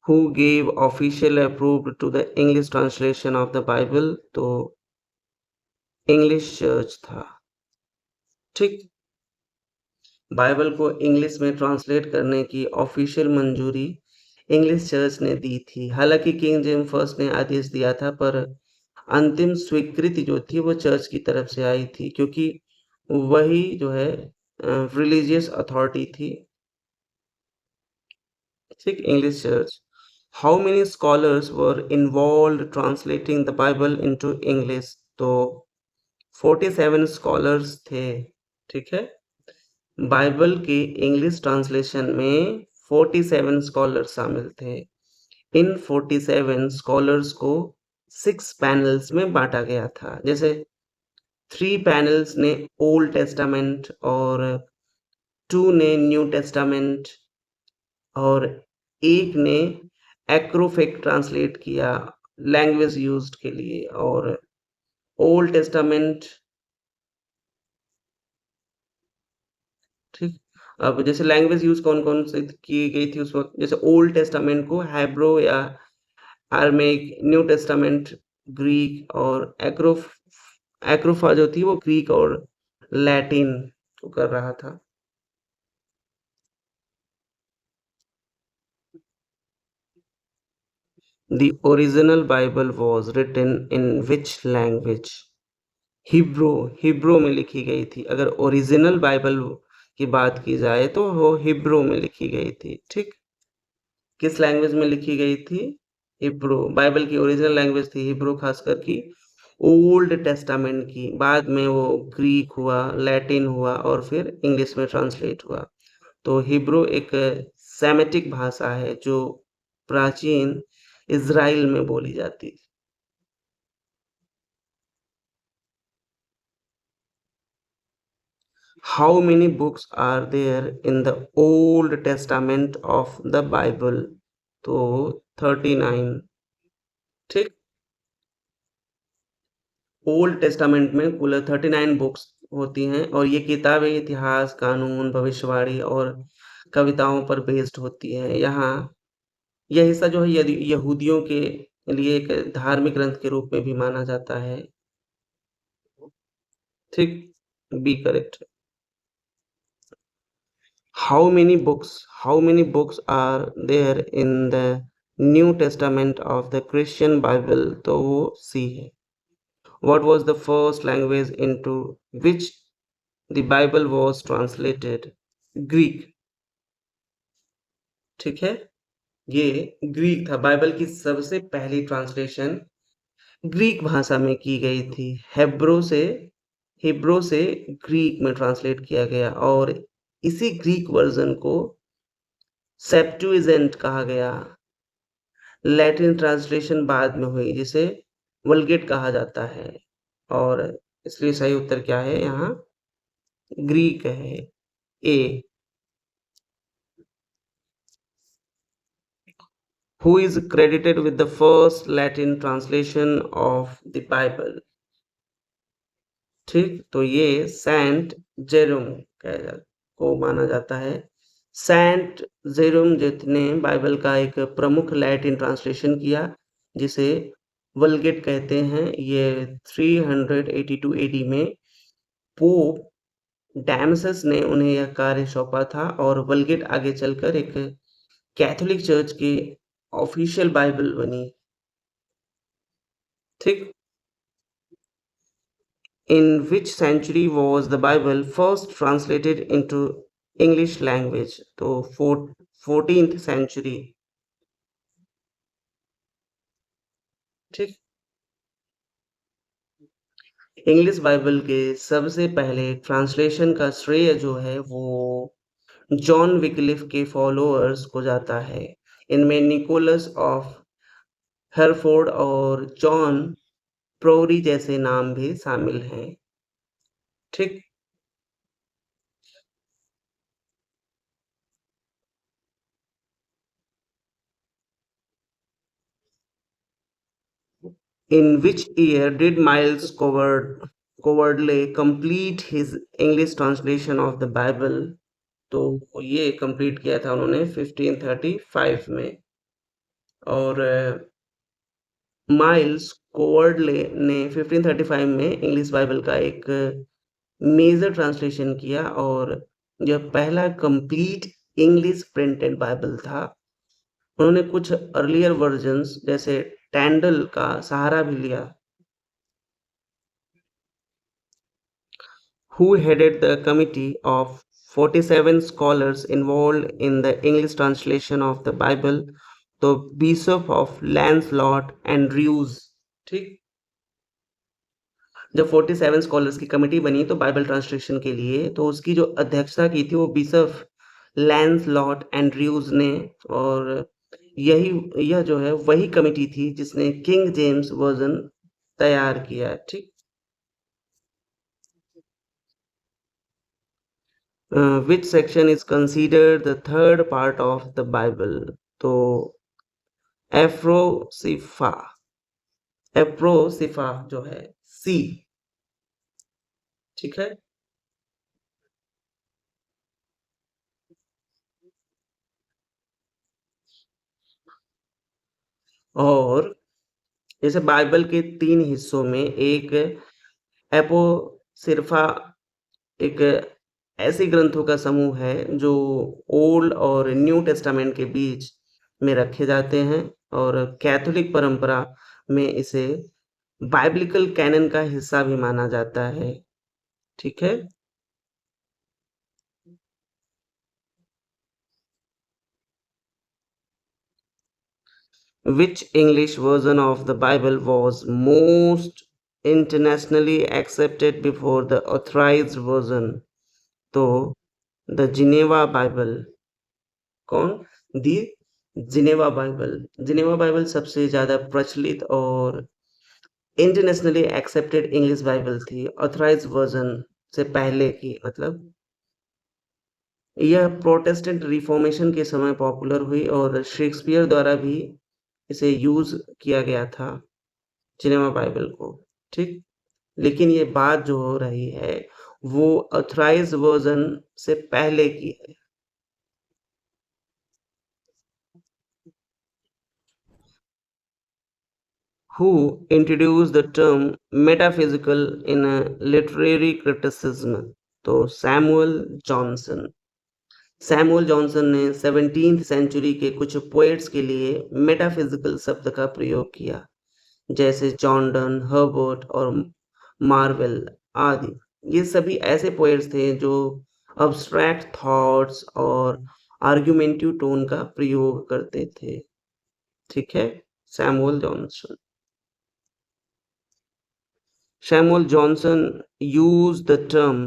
Who gave official approved to the English translation of the Bible? तो इंग्लिश चर्च था। ठीक। बाइबल को इंग्लिश में ट्रांसलेट करने की ऑफिशियल मंजूरी इंग्लिश चर्च ने दी थी। हालांकि किंग जेम्स फर्स्ट ने आदेश दिया था, पर अंतिम स्वीकृति जो थी वो चर्च की तरफ से आई थी, क्योंकि वही जो है रिलीजियस अथॉरिटी थी। ठीक। English church. How many scholars were involve translating the Bible into English? तो 47 स्कॉलर्स थे। ठीक है। बाइबल के इंग्लिश ट्रांसलेशन में 47 स्कॉलर्स शामिल थे। इन 47 स्कॉलर्स को 6 पैनल्स में बांटा गया था। जैसे 3 पैनल्स ने ओल्ड टेस्टामेंट और 2 ने न्यू टेस्टामेंट और एक ने एक्रोफिक ट्रांसलेट किया लैंग्वेज यूज्ड के लिए। और ओल्ड टेस्टामेंट। ठीक। अब जैसे लैंग्वेज यूज कौन-कौन से की गई थी उस वक़्त, जैसे ओल्ड टेस्टामेंट को हैब्रो या अरामीक, न्यू टेस्टामेंट ग्रीक और एक्रोफा जो थी वो ग्रीक और लैटिन को कर रहा था। The original Bible was written in which language? Hebrew. Hebrew में लिखी गई थी। अगर ओरिजिनल बाइबल की बात की जाए तो वो हिब्रू में लिखी गई थी। ठीक। किस लैंग्वेज में लिखी गई थी? हिब्रू। बाइबल की ओरिजिनल लैंग्वेज थी हिब्रू, खासकर की ओल्ड टेस्टामेंट की। बाद में वो ग्रीक हुआ, लैटिन हुआ और फिर इंग्लिश में ट्रांसलेट हुआ। तो हिब्रू एक सेमेटिक भाषा है जो प्राचीन इज़राइल में बोली जाती थी। How many books are there in the Old Testament of the Bible? तो 39। ठीक। ओल्ड टेस्टामेंट में कुल 39 बुक्स होती हैं और ये किताबें इतिहास, कानून, भविष्यवाणी और कविताओं पर बेस्ड होती हैं। यहाँ यह हिस्सा जो है यदि यहूदियों के लिए एक धार्मिक ग्रंथ के रूप में भी माना जाता है। ठीक। B correct. How many books are there in the New Testament of the Christian Bible? तो वो सी है। What was the first language into which the Bible was translated? Greek. ठीक है। ये ग्रीक था। बाइबल की सबसे पहली ट्रांसलेशन ग्रीक भाषा में की गई थी। हिब्रू से ग्रीक में ट्रांसलेट किया गया और इसी ग्रीक वर्जन को सेप्टुएजेंट कहा गया। लैटिन ट्रांसलेशन बाद में हुई जिसे वल्गेट कहा जाता है और इसलिए सही उत्तर क्या है यहाँ? ग्रीक है। A. Who is credited with the first Latin translation of the Bible? ठीक, तो ये सेंट जेरोम को माना जाता है। सेंट जेरोम जिसने बाइबल का एक प्रमुख लैटिन ट्रांसलेशन किया, जिसे वल्गेट कहते हैं। ये 382 एडी में पोप डैमसस ने उन्हें यह कार्य सौंपा था और वल्गेट आगे चलकर एक कैथोलिक चर्च की ऑफिशियल बाइबल बनी। ठीक। In which century was the Bible first translated into English language? तो 14th century। ठीक। इंग्लिश बाइबल के सबसे पहले ट्रांसलेशन का श्रेय जो है वो जॉन विकलिफ के फॉलोअर्स को जाता है। इनमें निकोलस ऑफ हरफोर्ड और जॉन प्रोरी जैसे नाम भी शामिल हैं। ठीक। In which year did Miles Cowardley complete his English translation of the Bible? तो ये कंप्लीट किया था उन्होंने 1535 में। और माइल्स कोवर्डले ने 1535 में इंग्लिश बाइबल का एक मेजर ट्रांसलेशन किया और यह पहला कंप्लीट इंग्लिश प्रिंटेड बाइबल था। उन्होंने कुछ अर्लियर वर्जन्स जैसे टैंडल का सहारा भी लिया। Who headed the committee of 47 scholars involved in the English translation of the Bible? तो Bishop of Lancelot Andrews। ठीक। जब 47 स्कॉलर्स की कमेटी बनी तो बाइबल ट्रांसलेशन के लिए, तो उसकी जो अध्यक्षता की थी वो बिशप लैंसलॉट एंड्रयूज ने। और यह जो है वही कमेटी थी जिसने किंग जेम्स वर्जन तैयार किया। ठीक। Which section is considered the third part of the Bible? तो एफ्रोसिफा, एप्रोसिफा जो है सी। ठीक है। और जैसे बाइबल के 3 हिस्सों में एक एपोसिर्फा एक ऐसे ग्रंथों का समूह है जो ओल्ड और न्यू टेस्टामेंट के बीच में रखे जाते हैं और कैथोलिक परंपरा में इसे बाइबलिकल कैनन का हिस्सा भी माना जाता है। ठीक है। Which English version of the Bible was most internationally accepted before the authorized version? तो द जिनेवा बाइबल। कौन? दी जिनेवा बाइबल। जिनेवा बाइबल सबसे ज़्यादा प्रचलित और इंटरनेशनली एक्सेप्टेड इंग्लिश बाइबल थी, ऑथराइज्ड वर्जन से पहले की मतलब। यह प्रोटेस्टेंट रिफॉर्मेशन के समय पॉपुलर हुई और शेक्सपियर द्वारा भी इसे यूज़ किया गया था, सिनेमा बाइबल को। ठीक। लेकिन ये बात जो हो रही है वो ऑथराइज्ड वर्जन से पहले की है। Who introduced the term metaphysical in a literary criticism? तो सैमुअल जॉनसन। सैमुअल जॉनसन ने 17th सेंचुरी के कुछ पोएट्स के लिए मेटाफिजिकल शब्द का प्रयोग किया, जैसे जॉन डन, हर्बर्ट और मार्वेल आदि। ये सभी ऐसे पोएट्स थे जो अब्स्ट्रैक्ट थॉट्स और आर्गुमेंटिव टोन का प्रयोग करते थे। ठीक है। Samuel Johnson. Samuel Johnson used the term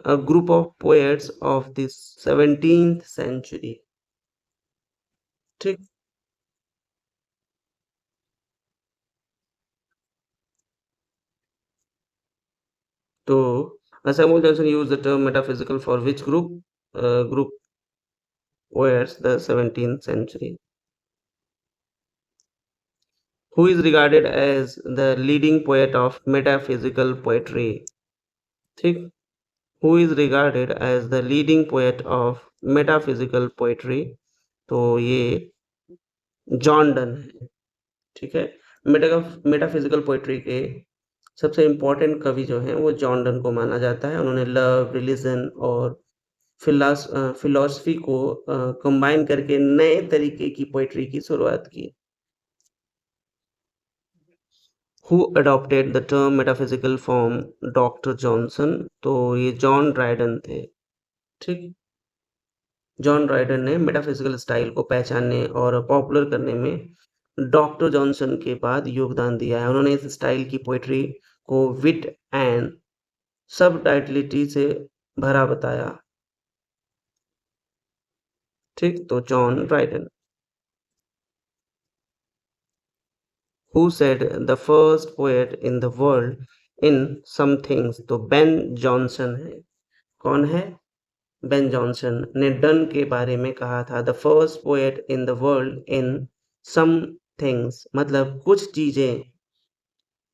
a group of poets of the 17th century। ठीक। तो Samuel Johnson used the term metaphysical for which group? Group poets the 17th century। Who is regarded as the leading poet of metaphysical poetry? ठीक, who is regarded as the leading poet of metaphysical poetry? तो ये John Donne है। ठीक है, metaphysical poetry के सबसे important कवि जो हैं वो जॉन डन को माना जाता है। उन्होंने लव, रिलीजन और फिलॉसफी को कंबाइन करके नए तरीके की पोएट्री की शुरुआत की। Who adopted the term metaphysical from doctor Johnson? तो ये जॉन ड्राइडन थे। ठीक, जॉन ड्राइडन ने मेटाफिजिकल स्टाइल को पहचानने और पॉपुलर करने में डॉक्टर जॉनसन के बाद योगदान दिया है। उन्होंने इस स्टाइल की पोएट्री को विट एंड सबटाइटलिटी से भरा बताया। ठीक, तो John Dryden. Who said the first poet in the world in some things? तो बेन जॉनसन है। कौन है? बेन जॉनसन ने डन के बारे में कहा था the first poet in the world in some things, मतलब कुछ चीजें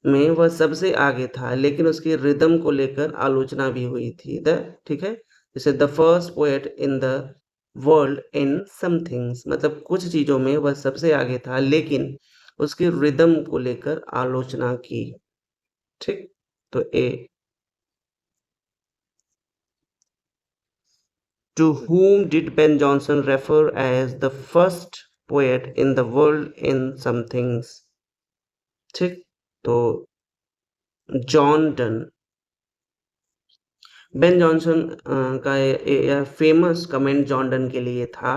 में वह सबसे आगे था, लेकिन उसकी रिदम को लेकर आलोचना भी हुई थी। ठीक है, जैसे the first poet in the world in some things, मतलब कुछ चीजों में वह सबसे आगे था, लेकिन उसकी रिदम को लेकर आलोचना की। ठीक, तो A. To whom did Ben Jonson refer as the first poet in the world in some things? ठीक, तो जॉन डन। बेन जॉनसन का फेमस कमेंट जॉन डन के लिए था।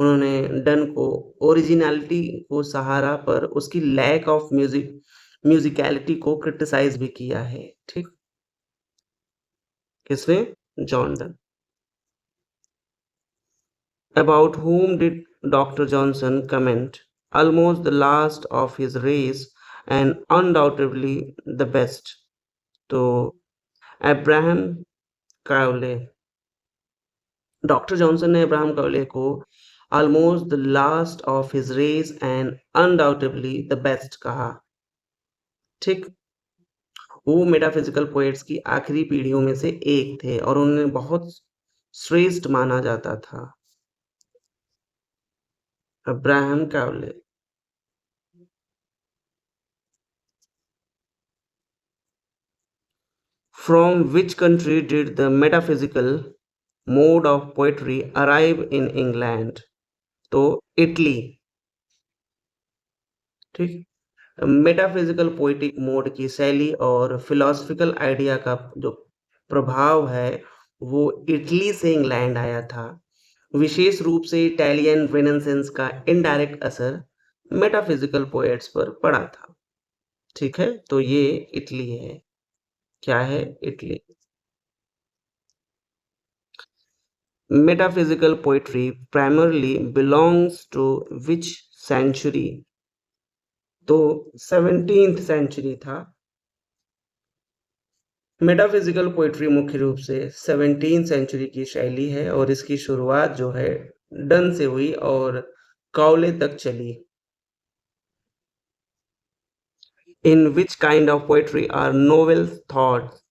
उन्होंने डन को ओरिजिनलिटी को सहारा पर उसकी लैक ऑफ म्यूजिकलिटी को क्रिटिसाइज भी किया है। ठीक, किसने? John Donne. About whom did Dr. Johnson comment? Almost the last of his race and undoubtedly the best. तो अब्राहम कायोले। डॉक्टर जॉनसन ने अब्राहम कायोले को almost the last of his race and undoubtedly the best कहा। ठीक, वो metaphysical poets की आखिरी पीढ़ियों में से एक थे और उन्हें बहुत श्रेष्ठ माना जाता था। Abraham कायोले। From which country did the metaphysical mode of poetry arrive in England? तो इटली। ठीक, मेटाफिजिकल पोएटिक मोड की शैली और फिलोसफिकल आइडिया का जो प्रभाव है वो इटली से इंग्लैंड आया था। विशेष रूप से इटालियन रेनेसांस का इनडायरेक्ट असर मेटाफिजिकल पोएट्स पर पड़ा था। ठीक है, तो ये इटली है। क्या है? Italy. Metaphysical poetry primarily belongs to which century? तो 17th सेंचुरी था। मेटाफिजिकल पोएट्री मुख्य रूप से 17th सेंचुरी की शैली है और इसकी शुरुआत जो है डन से हुई और काउले तक चली। In which kind of poetry are novel thoughts,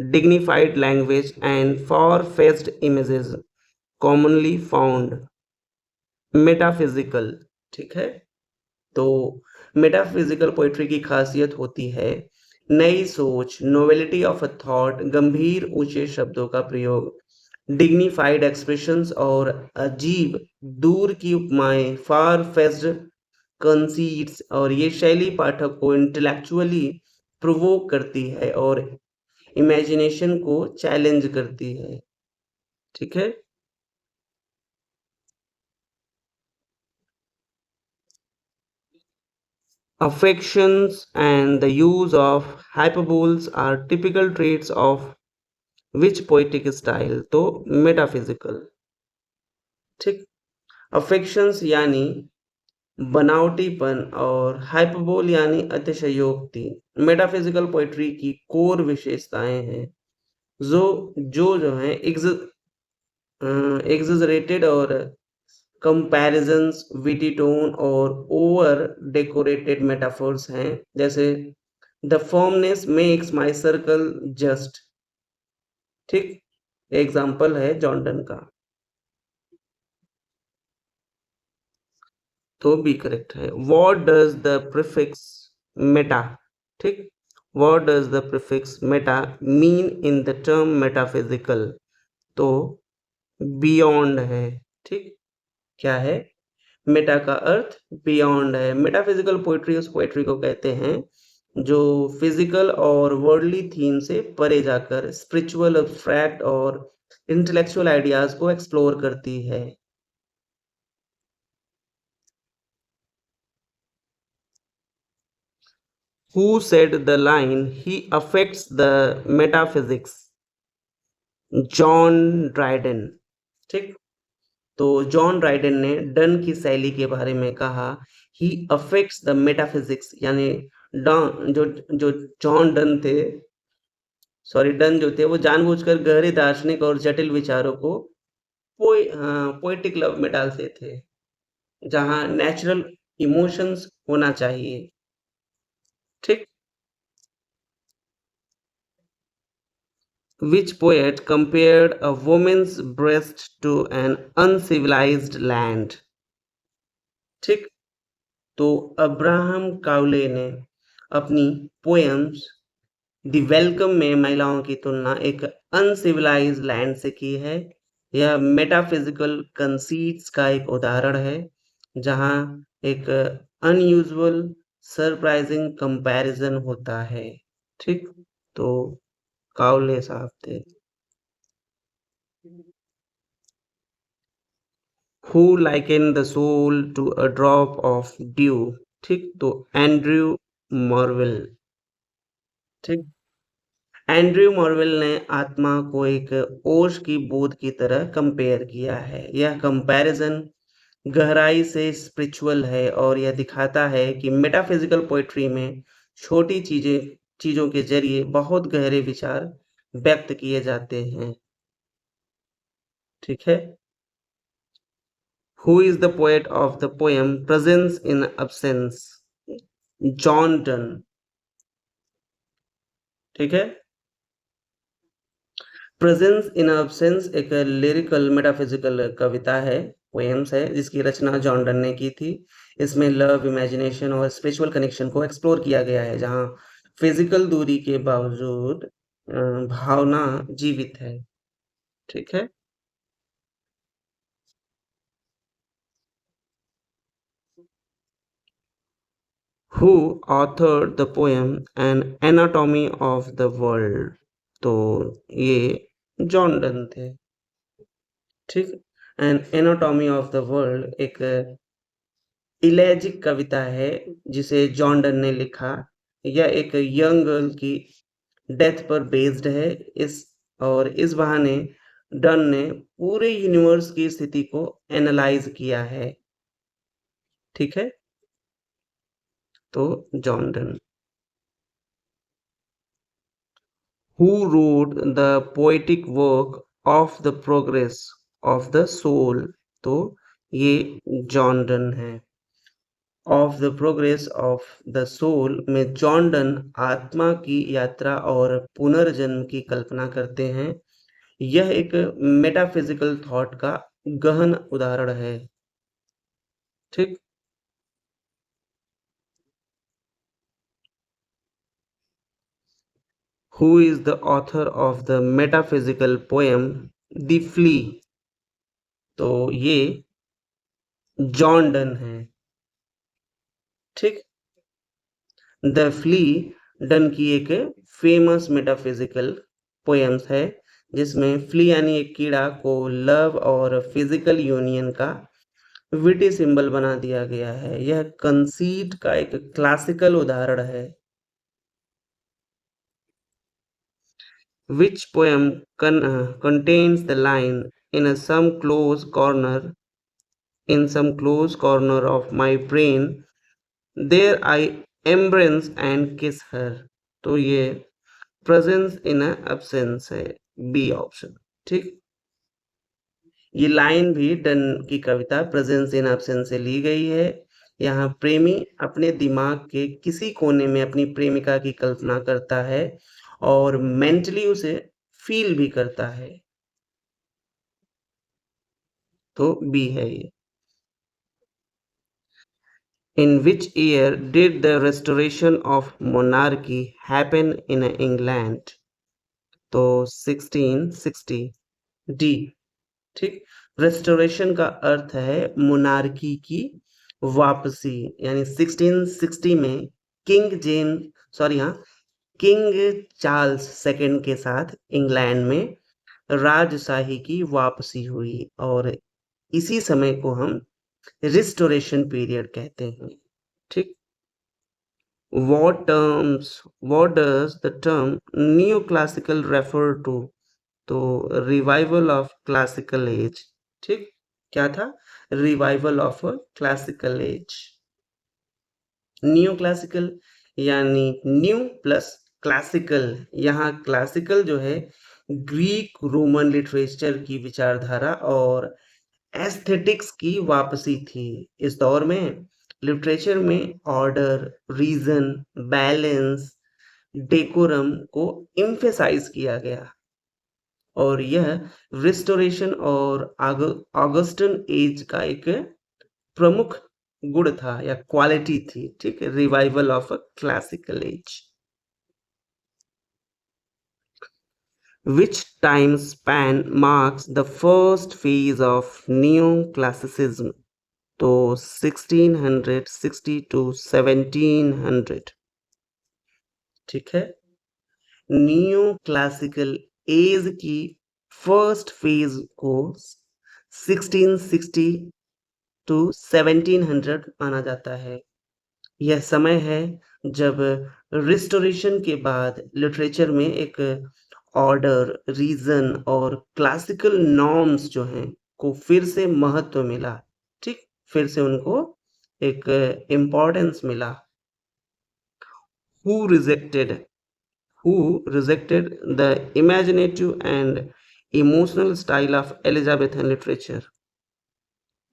dignified language and far-fetched images commonly found? Metaphysical. ठीक है, तो मेटाफिजिकल पोएट्री की खासियत होती है नई सोच, नोवेलिटी ऑफ अ थॉट, गंभीर ऊंचे शब्दों का प्रयोग, डिग्निफाइड एक्सप्रेशंस और अजीब दूर की उपमाएं, फार फेस्ड कंसीट्स, और ये शैली पाठक को इंटेलेक्चुअली प्रोवोक करती है और इमेजिनेशन को चैलेंज करती है। ठीक है, affections and the use of hyperboles are typical traits of which poetic style? तो मेटाफिजिकल। ठीक, अफेक्शंस यानी बनावटीपन और हाइपरबोल यानी अतिशयोक्ति मेटाफिजिकल पोएट्री की कोर विशेषताएं हैं। जो जो है एग्जरेटेड और कंपैरिजंस, विटी टोन और ओवर डेकोरेटेड मेटाफर्स हैं, जैसे the firmness makes my circle just. ठीक, एग्जाम्पल है जॉर्डन का। तो बी करेक्ट है। What does the prefix meta, ठीक, what does the prefix meta mean in the term metaphysical? तो बियॉन्ड है। ठीक, क्या है? मेटा का अर्थ बियॉन्ड है। मेटाफिजिकल पोएट्री उस पोएट्री को कहते हैं जो फिजिकल और वर्ल्डली थीम से परे जाकर स्पिरिचुअल, अब्स्ट्रैक्ट और इंटेलेक्चुअल आइडियाज को एक्सप्लोर करती है। Who said the line, he affects the metaphysics? John Dryden. ठीक, तो जॉन ड्राइडन ने डन की शैली के बारे में कहा, ही अफेक्ट्स द मेटाफिजिक्स, यानी डॉन जो जो जॉन डन थे, सॉरी डन जो थे, वो जानबूझकर गहरे दार्शनिक और जटिल विचारों को पोएटिक लव में डालते थे, जहाँ नेचुरल इमोशंस होना चाहिए। ठीक, which poet compared a woman's breast to an uncivilized land? ठीक, तो अब्राहम काउले ने अपनी पोएम्स द वेलकम में महिलाओं की तुलना एक अनसिविलाइज्ड लैंड से की है। यह मेटाफिजिकल कंसीट्स का एक उदाहरण है, जहां एक अनयूजुअल सरप्राइजिंग कंपैरिजन होता है। ठीक, तो काउले साहब थे। Who likened the soul to a drop of dew? ठीक, तो एंड्रयू मॉर्वेल। ठीक, एंड्रयू मॉर्वेल ने आत्मा को एक ओश की बूंद की तरह कंपेयर किया है। यह कंपैरिजन गहराई से स्पिरिचुअल है और यह दिखाता है कि मेटाफिजिकल पोएट्री में छोटी चीजों के जरिए बहुत गहरे विचार व्यक्त किए जाते हैं। ठीक है। Who is the poet of the poem presence in absence? John Donne. ठीक है। प्रेजेंस इन अब्सेंस एक लिरिकल मेटाफिजिकल कविता है, पोएम्स है, जिसकी रचना जॉन डन ने की थी। इसमें लव, इमेजिनेशन और स्पिरिचुअल कनेक्शन को एक्सप्लोर किया गया है, जहां फिजिकल दूरी के बावजूद भावना जीवित है। ठीक है। Who authored the poem an anatomy of the world? तो ये जॉन डन थे। ठीक, an anatomy of the world एक इलेजिक कविता है जिसे जॉन डन ने लिखा। यह एक यंग गर्ल की डेथ पर बेस्ड है। इस इस बहाने डन ने पूरे यूनिवर्स की स्थिति को एनालाइज किया है। ठीक है, तो John Donne. Who wrote the poetic work of the progress of the soul? तो ये जॉन डन है। Of the progress of the soul में जॉन डन आत्मा की यात्रा और पुनर्जन्म की कल्पना करते हैं। यह एक मेटाफिजिकल थॉट का गहन उदाहरण है। ठीक, who is the author of the metaphysical poem the flea? तो ये जॉन डन है। ठीक, द फ्ली डन की एक फेमस मेटाफिजिकल पोएम्स है, जिसमें फ्ली यानी एक कीड़ा को लव और फिजिकल यूनियन का विटी सिंबल बना दिया गया है। यह कंसीट का एक क्लासिकल उदाहरण है। Which poem contains the line, in some close corner of my brain, there I embrace and kiss her? तो ये प्रेजेंस इन absence है, बी ऑप्शन। ठीक, ये लाइन भी डन की कविता प्रेजेंस इन एब्सेंस से ली गई है। यहाँ प्रेमी अपने दिमाग के किसी कोने में अपनी प्रेमिका की कल्पना करता है और मेंटली उसे फील भी करता है। तो बी है ये। In which year did the restoration of monarchy happen in England? तो 1660 डी। ठीक। रेस्टोरेशन का अर्थ है मोनार्की की वापसी, यानी 1660 में किंग चार्ल्स सेकंड के साथ इंग्लैंड में राजशाही की वापसी हुई और इसी समय को हम रिस्टोरेशन पीरियड कहते हैं। ठीक। what does the term neoclassical refer to? तो रिवाइवल ऑफ क्लासिकल एज। ठीक। क्या था? Revival of classical as. New classical यानी न्यू प्लस क्लासिकल। यहाँ क्लासिकल जो है ग्रीक रोमन लिटरेचर की विचारधारा और एस्थेटिक्स की वापसी थी। इस दौर में लिटरेचर में ऑर्डर, रीजन, बैलेंस, डेकोरम को एम्फेसाइज किया गया और यह रिस्टोरेशन और ऑगस्टन एज का एक प्रमुख गुण था या क्वालिटी थी। ठीक है, revival of a classical as. Which time span marks the first phase of neoclassicism? तो 1660 टू 1700। ठीक है। न्यू क्लासिकल एज की फर्स्ट फेज को 1660 टू 1700 माना जाता है। यह समय है जब रिस्टोरेशन के बाद लिटरेचर में एक ऑर्डर, रीजन और क्लासिकल नॉर्म्स जो हैं को फिर से महत्व मिला। ठीक, फिर से उनको एक इम्पोर्टेंस मिला। who rejected who rejected the imaginative and emotional style of Elizabethan literature?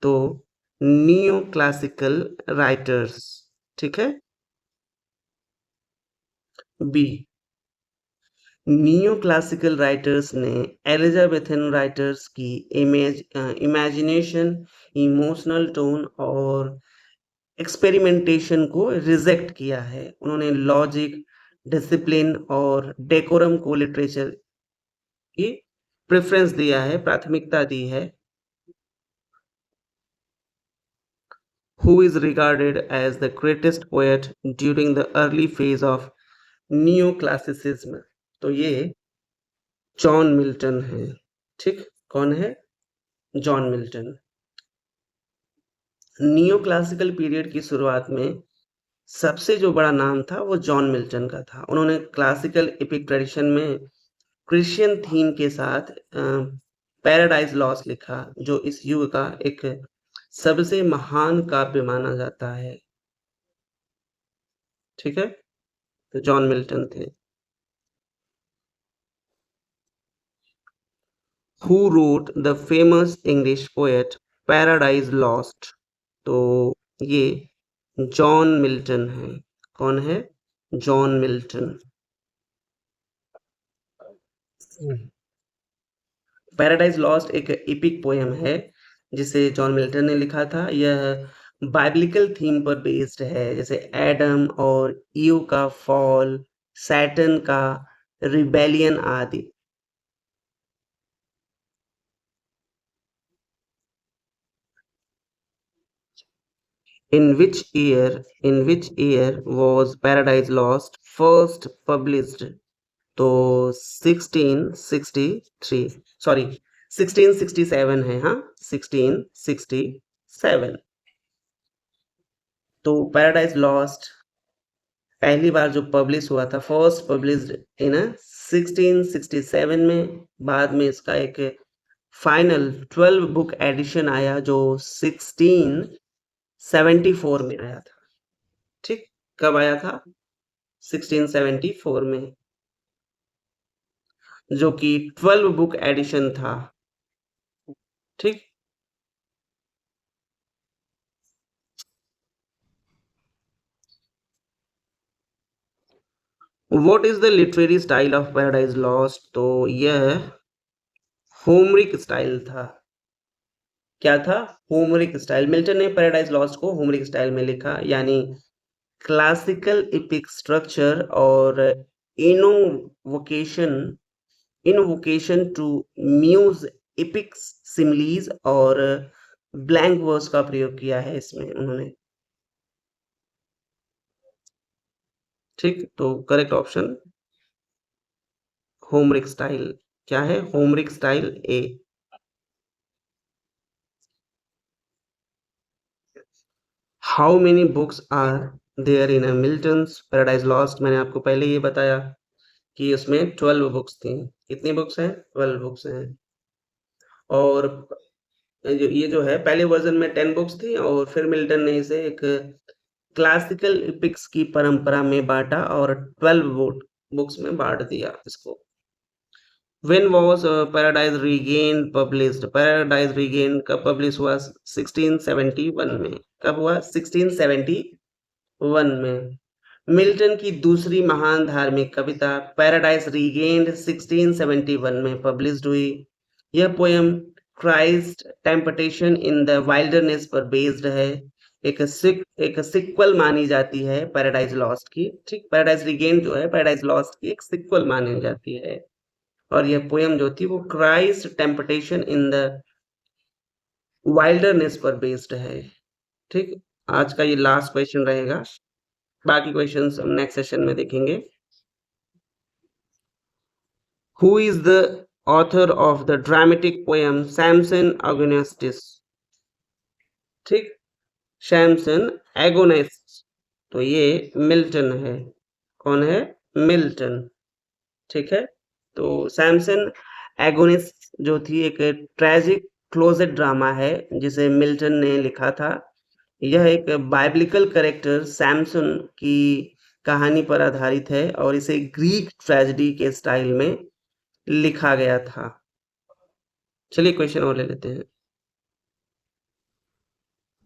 तो नियो क्लासिकल राइटर्स। ठीक है। बी। नियो क्लासिकल राइटर्स ने एलिजाबेथन राइटर्स की इमेजिनेशन, इमोशनल टोन और एक्सपेरिमेंटेशन को रिजेक्ट किया है। उन्होंने लॉजिक, डिसिप्लिन और डेकोरम को लिटरेचर की प्रेफरेंस दिया है, प्राथमिकता दी है। Who is regarded as the greatest poet during the early phase of neoclassicism? तो ये जॉन मिल्टन है। ठीक, कौन है? John Milton. Neo classical period की शुरुआत में सबसे जो बड़ा नाम था वो जॉन मिल्टन का था। उन्होंने क्लासिकल एपिक ट्रेडिशन में क्रिश्चियन थीम के साथ पैराडाइज लॉस्ट लिखा, जो इस युग का एक सबसे महान काव्य माना जाता है। ठीक है, तो जॉन मिल्टन थे। Who wrote the famous English poet Paradise Lost? तो ये जॉन मिल्टन है। कौन है? John Milton. पैराडाइज लॉस्ट एक एपिक पोएम है जिसे जॉन मिल्टन ने लिखा था। यह बाइबलिकल थीम पर बेस्ड है, जैसे एडम और ईव का फॉल, सैटर्न का रिबेलियन आदि। In which year was Paradise Lost first published? तो 1663, सॉरी 1667 है। हाँ, 1667। तो पैराडाइज लॉस्ट पहली बार जो पब्लिश हुआ था, फर्स्ट पब्लिश्ड इन 1667 में। बाद में इसका एक फाइनल 12 बुक एडिशन आया जो 1674 में आया था। ठीक, कब आया था? 1674 में, जो कि 12 बुक एडिशन था। ठीक। What is the literary style of Paradise Lost? तो यह होमरिक स्टाइल था। क्या था? Homeric style. मिल्टन ने पैराडाइज लॉस्ट को होमरिक स्टाइल में लिखा, यानी क्लासिकल एपिक स्ट्रक्चर और invocation invocation to muse epics similes और ब्लैंक वर्स का प्रयोग किया है इसमें उन्होंने। ठीक, तो करेक्ट ऑप्शन होमरिक स्टाइल। क्या है? Homeric style A. How many books are there in Milton's Paradise Lost? मैंने आपको पहले ये बताया कि उसमें 12 बुक्स थी। कितनी बुक्स हैं? 12 बुक्स हैं। और ये जो है पहले वर्जन में 10 बुक्स थी और फिर मिल्टन ने इसे एक क्लासिकल एपिक्स की परंपरा में बांटा और 12 बुक्स में बांट दिया इसको। When was Paradise Regained published? Paradise Regained कब पब्लिश हुआ? 1671 में। कब हुआ? 1671 में। मिल्टन की दूसरी महान धार्मिक कविता पैराडाइज रीगेन्ड 1671 में पब्लिश्ड हुई। यह poem Christ temptation in the wilderness पर बेस्ड है। एक सिक्वल मानी जाती है पैराडाइज लॉस्ट की। ठीक, पैराडाइज रीगेन्ड जो है पैराडाइज लॉस्ट की एक सिक्वल मानी जाती है। और यह पोयम जो थी वो Christ temptation in the wilderness पर बेस्ड है। ठीक, आज का ये लास्ट क्वेश्चन रहेगा, बाकी क्वेश्चंस हम नेक्स्ट सेशन में देखेंगे। Who is the author of the dramatic poem Samson Agonistes? ठीक, सैमसन एगोनिस्ट, तो ये मिल्टन है। कौन है? मिल्टन। ठीक है, तो सैमसन एगोनिस्ट जो थी एक ट्रेजिक क्लोजेट ड्रामा है जिसे मिल्टन ने लिखा था। यह एक बाइब्लिकल कैरेक्टर सैमसन की कहानी पर आधारित है और इसे ग्रीक ट्रेजेडी के स्टाइल में लिखा गया था। चलिए क्वेश्चन और ले लेते हैं।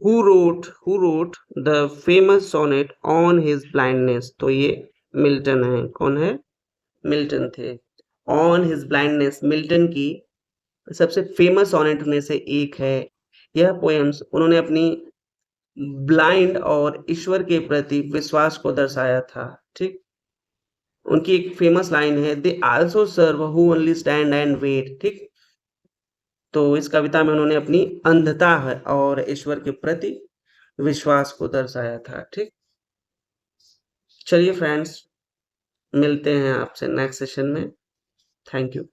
Who wrote the famous sonnet on his blindness? तो ये मिल्टन है। कौन है? मिल्टन थे। ऑन हिज ब्लाइंडनेस मिल्टन की सबसे फेमस सोनेट में से एक है। यह पोएम्स उन्होंने अपनी ब्लाइंड और ईश्वर के प्रति विश्वास को दर्शाया था। ठीक, उनकी एक फेमस लाइन है, they also serve who only stand and wait. ठीक, तो इस कविता में उन्होंने अपनी अंधता है और ईश्वर के प्रति विश्वास को दर्शाया था। ठीक, चलिए फ्रेंड्स, मिलते हैं आपसे नेक्स्ट सेशन में। Thank you.